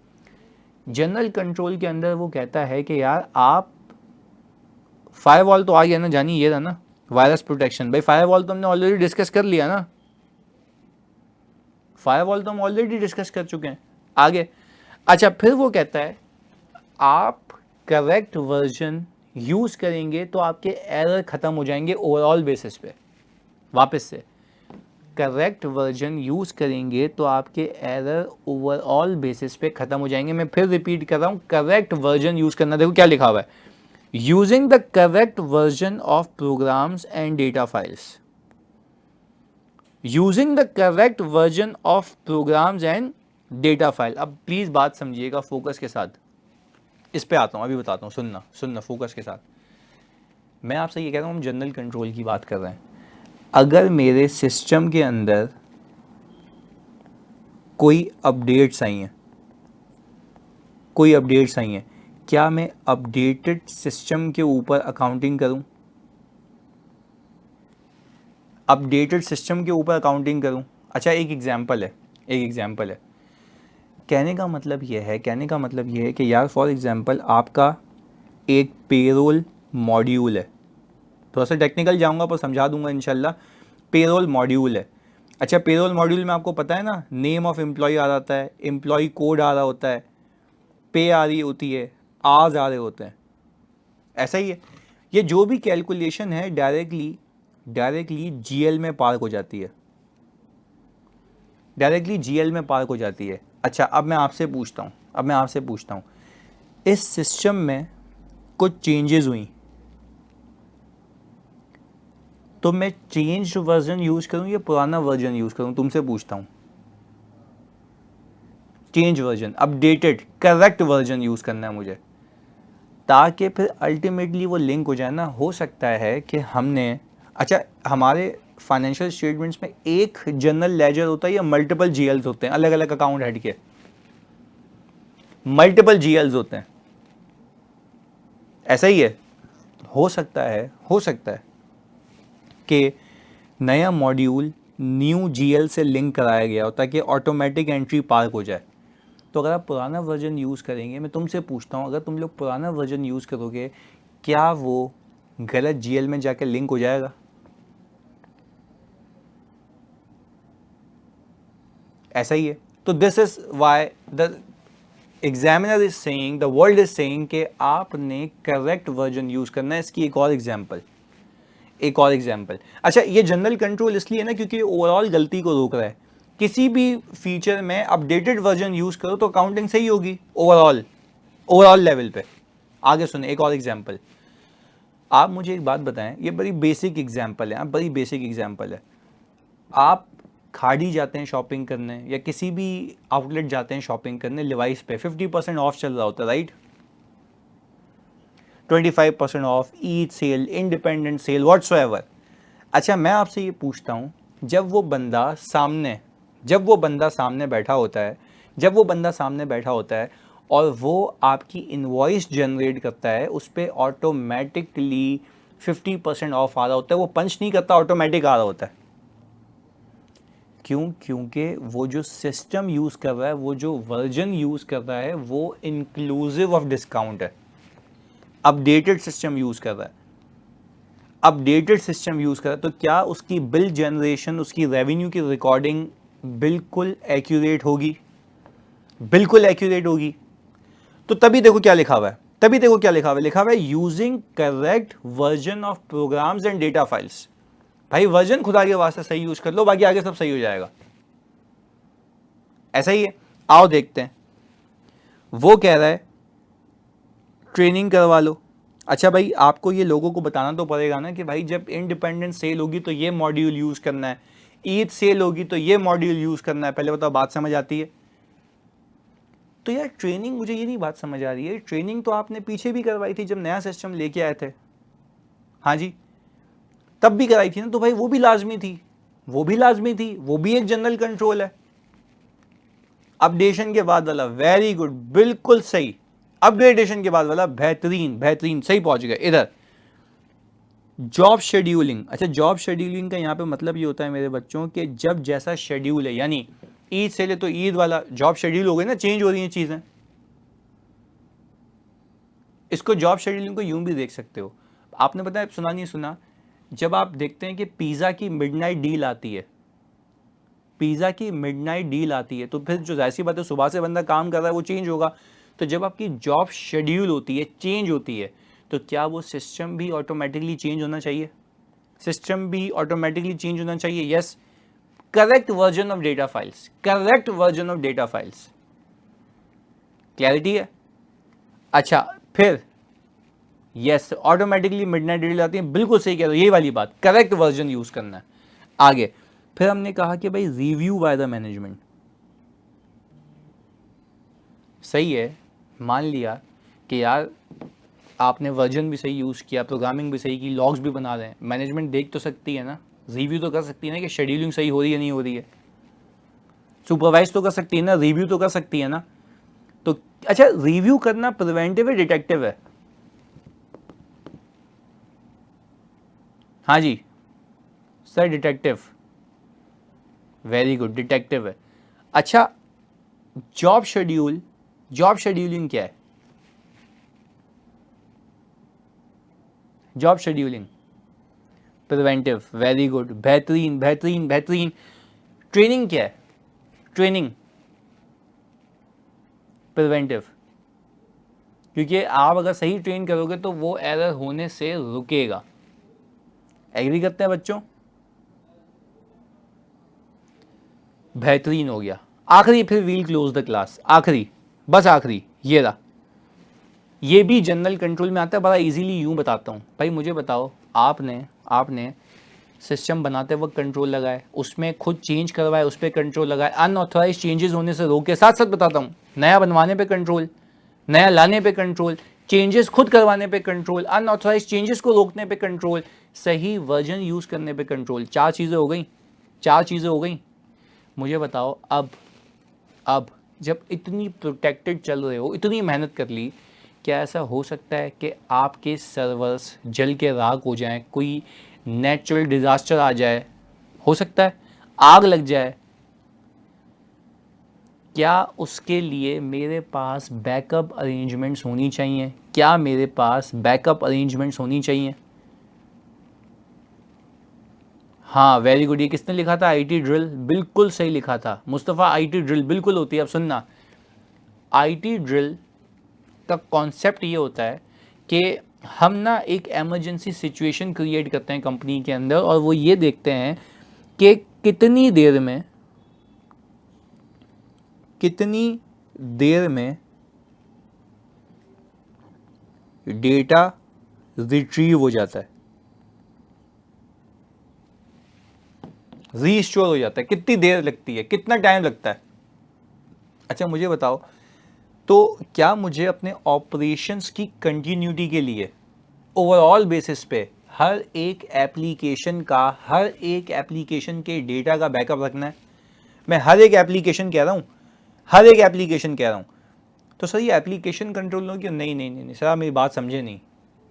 S1: जनरल कंट्रोल के अंदर वो कहता है कि यार आप, फायरवॉल तो आ गया ना जानी, ये रहा ना वायरस प्रोटेक्शन। भाई फायरवॉल तो हमने ऑलरेडी डिस्कस कर लिया ना, फायरवॉल तो हम ऑलरेडी डिस्कस कर चुके हैं। आगे, अच्छा, फिर वो कहता है आप करेक्ट वर्जन यूज़ करेंगे तो आपके एरर ख़त्म हो जाएंगे ओवरऑल बेसिस पे। वापस से, करेक्ट वर्जन यूज़ करेंगे तो आपके एरर ओवरऑल बेसिस पे ख़त्म हो जाएंगे। मैं फिर रिपीट कर रहा हूँ, करेक्ट वर्जन यूज़ करना। देखो क्या लिखा हुआ है, using the correct version of programs and data files. Using the correct version of programs and data file. अब प्लीज़ बात समझिएगा फोकस के साथ, इस पे आता हूँ, अभी बताता हूँ, सुनना सुनना फोकस के साथ। मैं आपसे ये कह रहा हूँ, हम जनरल कंट्रोल की बात कर रहे हैं। अगर मेरे सिस्टम के अंदर कोई अपडेट्स आई हैं, कोई अपडेट्स आई हैं, क्या मैं अपडेटेड सिस्टम के ऊपर अकाउंटिंग करूं? अपडेटेड सिस्टम के ऊपर अकाउंटिंग करूं? अच्छा, एक एग्जांपल है। कहने का मतलब ये है कि यार फॉर एग्जांपल आपका एक पेरोल मॉड्यूल है, थोड़ा सा टेक्निकल जाऊंगा पर समझा दूंगा इंशाल्लाह। पेरोल मॉड्यूल है, अच्छा, पेरोल मॉड्यूल में आपको पता है ना, नेम ऑफ एम्प्लॉय आ जाता है, एम्प्लॉय कोड आ रहा होता है, पे आ रही होती है, आवर्स आ रहे होते हैं। ऐसा ही है, ये जो भी कैलकुलेशन है डायरेक्टली जीएल में पार्क हो जाती है, डायरेक्टली जीएल में पार्क हो जाती है। अच्छा, अब मैं आपसे पूछता हूँ, इस सिस्टम में कुछ चेंजेस हुई तो मैं चेंज्ड वर्जन यूज करूं या पुराना वर्जन यूज करूं? तुमसे पूछता हूं। Change version, updated correct version use करना है मुझे, ताकि फिर अल्टीमेटली वो लिंक हो जाए ना। हो सकता है कि हमने, अच्छा, हमारे फाइनेंशियल स्टेटमेंट्स में एक जनरल लेजर होता है या मल्टीपल जीएल्स होते हैं, अलग अलग अकाउंट हेड के मल्टीपल जीएल्स होते हैं, ऐसा ही है। हो सकता है कि नया मॉड्यूल न्यू जीएल से लिंक कराया गया हो ताकि ऑटोमेटिक एंट्री पार्क हो जाए। तो अगर आप पुराना वर्जन यूज़ करेंगे, मैं तुमसे पूछता हूँ, अगर तुम लोग पुराना वर्जन यूज़ करोगे, क्या वो गलत जीएल में जाके लिंक हो जाएगा? ऐसा ही है। तो this is why the examiner is saying, the world is saying कि आपने करेक्ट वर्जन यूज़ करना है। इसकी एक और एग्जाम्पल। अच्छा, ये जनरल कंट्रोल इसलिए ना क्योंकि ओवरऑल गलती को रोक रहा है। किसी भी फीचर में अपडेटेड वर्जन यूज करो तो काउंटिंग सही होगी ओवरऑल लेवल पे। आगे सुने एक और एग्जाम्पल। आप मुझे एक बात बताएं, ये बड़ी बेसिक एग्जाम्पल है, बड़ी बेसिक एग्जाम्पल है। आप खाड़ी जाते हैं शॉपिंग करने या किसी भी आउटलेट जाते हैं शॉपिंग करने, लिवाइस पे 50% ऑफ चल रहा होता है, right? 25% off, Eid sale, independent sale, whatsoever. अच्छा, मैं आपसे ये पूछता हूँ, जब वो बंदा सामने बैठा होता है, और वो आपकी इनवॉइस जनरेट करता है, उस पर ऑटोमेटिकली 50% ऑफ आ रहा होता है, वो पंच नहीं करता, ऑटोमेटिक आ रहा होता है। क्यों? क्योंकि वो जो सिस्टम यूज़ कर रहा है, वो जो वर्जन यूज़ कर रहा है, वो इंक्लूसिव ऑफ डिस्काउंट है, अपडेटेड सिस्टम यूज़ कर रहा है। तो क्या उसकी बिल जनरेशन, उसकी रेवेन्यू की रिकॉर्डिंग बिल्कुल एक्यूरेट होगी? तो तभी देखो क्या लिखा हुआ है, लिखा हुआ है using correct version of programs and data files. भाई वर्जन खुदा के वास्ते सही यूज कर लो, बाकी आगे सब सही हो जाएगा। ऐसा ही है। आओ देखते हैं, वो कह रहा है ट्रेनिंग करवा लो। अच्छा भाई, आपको ये लोगों को बताना तो पड़ेगा ना कि भाई जब इंडिपेंडेंट सेल होगी तो ये मॉड्यूल यूज करना है, ईद सेल होगी तो ये मॉड्यूल यूज करना है। पहले बताओ, बात समझ आती है? तो यार ट्रेनिंग, मुझे ये नहीं बात समझ आ रही है, ट्रेनिंग तो आपने पीछे भी करवाई थी जब नया सिस्टम लेके आए थे। हाँ जी, तब भी कराई थी ना, तो भाई वो भी लाजमी थी, वो भी एक जनरल कंट्रोल है। अपडेशन के बाद वाला वेरी गुड, बिल्कुल सही। अपग्रेडेशन के बाद वाला बेहतरीन, सही पहुंच गए इधर। Job scheduling. अच्छा, जॉब शेड्यूलिंग का यहाँ पे मतलब ये होता है मेरे बच्चों कि जब जैसा शेड्यूल है, यानी ईद से ले तो ईद वाला जॉब शेड्यूल हो गया ना, चेंज हो रही हैं चीज़ें। इसको जॉब शेड्यूलिंग को यूं भी देख सकते हो। आपने पता है, सुना नहीं सुना, जब आप देखते हैं कि पिज़्ज़ा की मिडनाइट डील आती है, तो फिर जो जाहिर सी बात है, सुबह से बंदा काम कर रहा है, वो चेंज होगा। तो जब आपकी जॉब शेड्यूल होती है, चेंज होती है, तो क्या वो सिस्टम भी ऑटोमेटिकली चेंज होना चाहिए? Yes. Correct version of data files. Clarity है? अच्छा, फिर यस, ऑटोमेटिकली मिडनाइट डील आती है, बिल्कुल सही कह रहे हो, यही वाली बात, करेक्ट वर्जन यूज करना है। आगे फिर हमने कहा कि भाई रिव्यू बाय द मैनेजमेंट। सही है, मान लिया कि यार आपने वर्जन भी सही यूज़ किया, प्रोग्रामिंग भी सही की, लॉग्स भी बना रहे हैं, मैनेजमेंट देख तो सकती है ना, रिव्यू तो कर सकती है ना कि शेड्यूलिंग सही हो रही है नहीं हो रही है, सुपरवाइज तो कर सकती है ना, रिव्यू तो कर सकती है ना। तो अच्छा, रिव्यू करना प्रिवेंटिव है डिटेक्टिव है? हाँ जी sir, detective. Very good, detective है। अच्छा, जॉब शेड्यूलिंग क्या है? Job scheduling preventive, very good, बेहतरीन। ट्रेनिंग क्या है? ट्रेनिंग प्रिवेंटिव, क्योंकि आप अगर सही ट्रेन करोगे तो वो एरर होने से रुकेगा। एग्री करते हैं बच्चों? बेहतरीन हो गया। आखिरी, फिर वील क्लोज द क्लास, आखिरी, बस आखिरी, ये रहा। ये भी जनरल कंट्रोल में आता है, बड़ा इजीली यूं बताता हूं। भाई मुझे बताओ, आपने सिस्टम बनाते वक्त कंट्रोल लगाए, उसमें खुद चेंज करवाए, उस पर कंट्रोल लगाए, अनऑथराइज चेंजेस होने से रोके। साथ साथ बताता हूँ, नया बनवाने पे कंट्रोल, नया लाने पे कंट्रोल, चेंजेस खुद करवाने पे कंट्रोल, अनऑथराइज चेंजेस को रोकने पे कंट्रोल, सही वर्जन यूज करने पे कंट्रोल। 4 चीजें हो गई, 4 चीजें हो गई। मुझे बताओ, अब जब इतनी प्रोटेक्टेड चल रहे हो, इतनी मेहनत कर ली, क्या ऐसा हो सकता है कि आपके सर्वर्स जल के राख हो जाएं, कोई नेचुरल डिजास्टर आ जाए? हो सकता है, आग लग जाए। क्या उसके लिए मेरे पास बैकअप अरेंजमेंट्स होनी चाहिए? क्या मेरे पास बैकअप अरेंजमेंट्स होनी चाहिए? हाँ, वेरी गुड। ये किसने लिखा था? आईटी ड्रिल, बिल्कुल सही लिखा था मुस्तफ़ा। आईटी ड्रिल बिल्कुल होती है। अब सुनना, आईटी ड्रिल का कॉन्सेप्ट ये होता है कि हम ना एक इमरजेंसी सिचुएशन क्रिएट करते हैं कंपनी के अंदर, और वो ये देखते हैं कि कितनी देर में डेटा रिट्रीव हो जाता है, रीस्टोर हो जाता है, कितनी देर लगती है, कितना टाइम लगता है। अच्छा मुझे बताओ, तो क्या मुझे अपने ऑपरेशंस की कंटिन्यूटी के लिए ओवरऑल बेसिस पे हर एक एप्लीकेशन के डेटा का बैकअप रखना है? मैं हर एक एप्लीकेशन कह रहा हूँ, हर एक एप्लीकेशन कह रहा हूँ। तो सर ये एप्लीकेशन कंट्रोल हो गया? नहीं नहीं नहीं सर, आप मेरी बात समझे नहीं।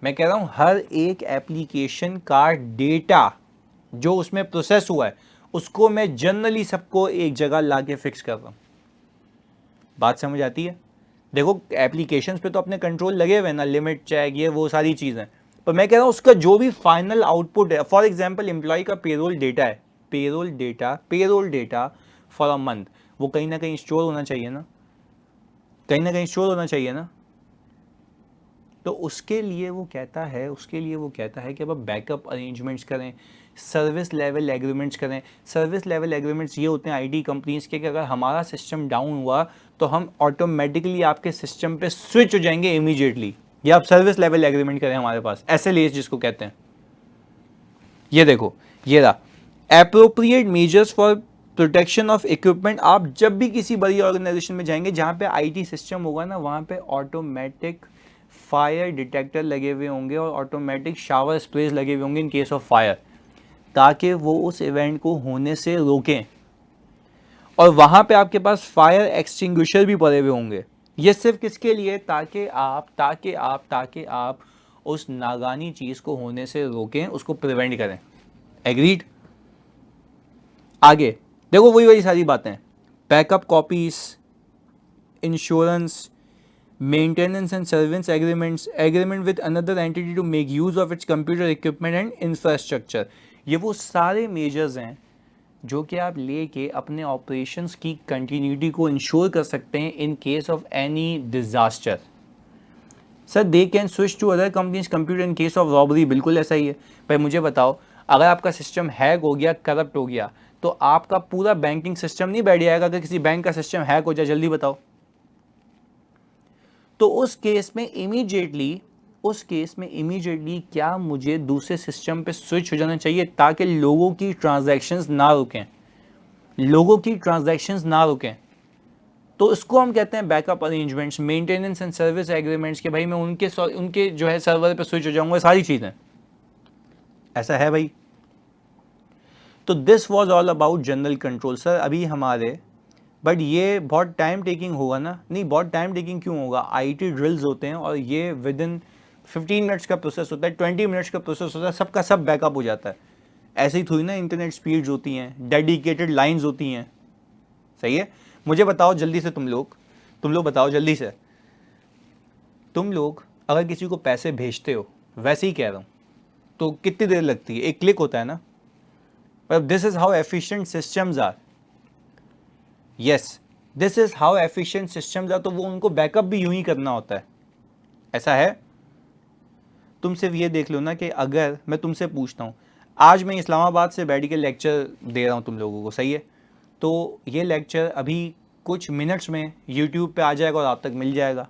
S1: मैं कह रहा हूँ हर एक एप्लीकेशन का डेटा जो उसमें प्रोसेस हुआ है, उसको मैं जनरली सबको एक जगह ला के फिक्स कर रहा हूँ। बात समझ आती है? देखो एप्लीकेशंस पे तो अपने कंट्रोल लगे हुए ना, लिमिट चेक, ये वो सारी चीज़ें। पर मैं कह रहा हूँ उसका जो भी फाइनल आउटपुट है, फॉर एग्जांपल एम्प्लॉय का पेरोल डेटा है, payroll data for a month, वो कहीं ना कहीं स्टोर होना चाहिए ना, कहीं ना कहीं स्टोर होना चाहिए ना। तो उसके लिए वो कहता है कि अब बैकअप अरेंजमेंट्स करें, सर्विस लेवल एग्रीमेंट्स करें। सर्विस लेवल एग्रीमेंट्स ये होते हैं आईटी कंपनीज के कि अगर हमारा सिस्टम डाउन हुआ तो हम ऑटोमेटिकली आपके सिस्टम पे स्विच हो जाएंगे इमीडिएटली। ये आप सर्विस लेवल एग्रीमेंट करें हमारे पास, SLA जिसको कहते हैं। ये देखो, ये रहा appropriate measures for protection of equipment. आप जब भी किसी बड़ी ऑर्गेनाइजेशन में जाएंगे जहां पे आईटी सिस्टम होगा ना, वहां पे ऑटोमेटिक फायर डिटेक्टर लगे हुए होंगे और ऑटोमेटिक शावर स्प्रेज लगे हुए होंगे इन केस ऑफ फायर, ताकि वो उस इवेंट को होने से रोकें। और वहां पे आपके पास फायर एक्सटिंग्विशर भी पड़े हुए होंगे। ये सिर्फ किसके लिए? ताकि आप उस नागानी चीज को होने से रोकें, उसको प्रिवेंट करें। एग्रीड? आगे देखो, वही सारी बातें, backup copies, insurance, maintenance and service agreements, agreement with another entity to make use of its computer equipment and infrastructure। ये वो सारे मेजर्स हैं जो कि आप लेके अपने ऑपरेशंस की कंटिन्यूटी को इंश्योर कर सकते हैं in case of any disaster. Sir they can switch to other companies computer in case of robbery, बिल्कुल ऐसा ही है। भाई मुझे बताओ, अगर आपका सिस्टम हैक हो गया, करप्ट हो गया, तो आपका पूरा बैंकिंग सिस्टम नहीं बैठ जाएगा? अगर किसी बैंक का सिस्टम हैक हो जाए, जल्दी बताओ। तो उस केस में इमीडिएटली क्या मुझे दूसरे सिस्टम पे स्विच हो जाना चाहिए ताकि लोगों की ट्रांजैक्शंस ना रुकें? तो इसको हम कहते हैं backup arrangements, maintenance and service agreements के भाई मैं उनके जो है सर्वर पे स्विच हो जाऊंगा, सारी चीजें। ऐसा है भाई। तो this was all about general control sir. अभी हमारे, बट ये बहुत टाइम टेकिंग होगा ना? नहीं, बहुत टाइम टेकिंग क्यों होगा? आईटी ड्रिल्स होते हैं और ये विद इन 15 मिनट्स का प्रोसेस होता है, 20 मिनट्स का प्रोसेस होता है, सबका सब बैकअप हो जाता है। ऐसे ही थोड़ी ना इंटरनेट स्पीड्स होती हैं, डेडिकेटेड लाइंस होती हैं। सही है? मुझे बताओ जल्दी से, तुम लोग बताओ जल्दी से, तुम लोग अगर किसी को पैसे भेजते हो, वैसे ही कह रहा हूँ, तो कितनी देर लगती है? एक क्लिक होता है ना। This is how efficient systems are. Yes, this is how efficient systems are. तो वो उनको बैकअप भी यूं ही करना होता है, ऐसा है। तुम सिर्फ ये देख लो ना कि अगर मैं तुमसे पूछता हूँ, आज मैं इस्लामाबाद से बैठ के लेक्चर दे रहा हूँ तुम लोगों को, सही है, तो ये लेक्चर अभी कुछ मिनट्स में यूट्यूब पे आ जाएगा और आप तक मिल जाएगा।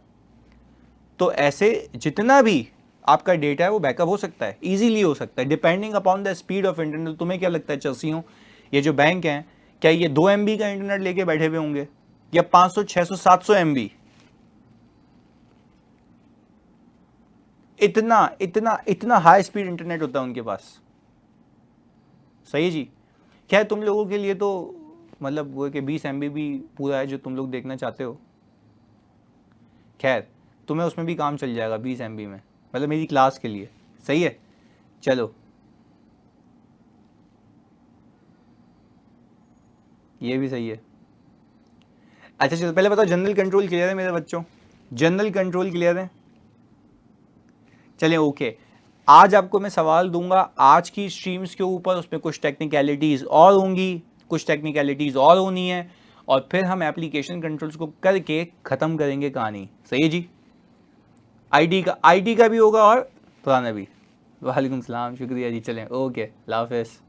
S1: तो ऐसे जितना भी आपका डेटा है वो बैकअप हो सकता है, इजीली हो सकता है, depending upon the speed of internet. तुम्हें क्या लगता है चलसियों, ये जो बैंक हैं, क्या ये 2 MB का इंटरनेट लेके बैठे हुए होंगे या 500 600 700 MB? इतना इतना इतना हाई स्पीड इंटरनेट होता है उनके पास, सही है जी। क्या है तुम लोगों के लिए तो मतलब वो कि 20 MB भी पूरा है जो तुम लोग देखना चाहते हो। खैर, तुम्हें उसमें भी काम चल जाएगा 20 MB में, मतलब मेरी क्लास के लिए, सही है। चलो, ये भी सही है। अच्छा चलो पहले बताओ, जनरल कंट्रोल क्लियर है मेरे बच्चों? जनरल कंट्रोल क्लियर है? चलिए ओके, आज आपको मैं सवाल दूंगा आज की स्ट्रीम्स के ऊपर, उसमें कुछ टेक्निकलिटीज़ और होंगी, कुछ टेक्निकलिटीज़ और होनी है, और फिर हम एप्लीकेशन कंट्रोल्स को करके ख़त्म करेंगे कहानी, सही है जी। आईटी का भी होगा और पुराना भी। वालेकुम सलाम, शुक्रिया जी। चलें ओके, अल्लाह हाफ़िज़।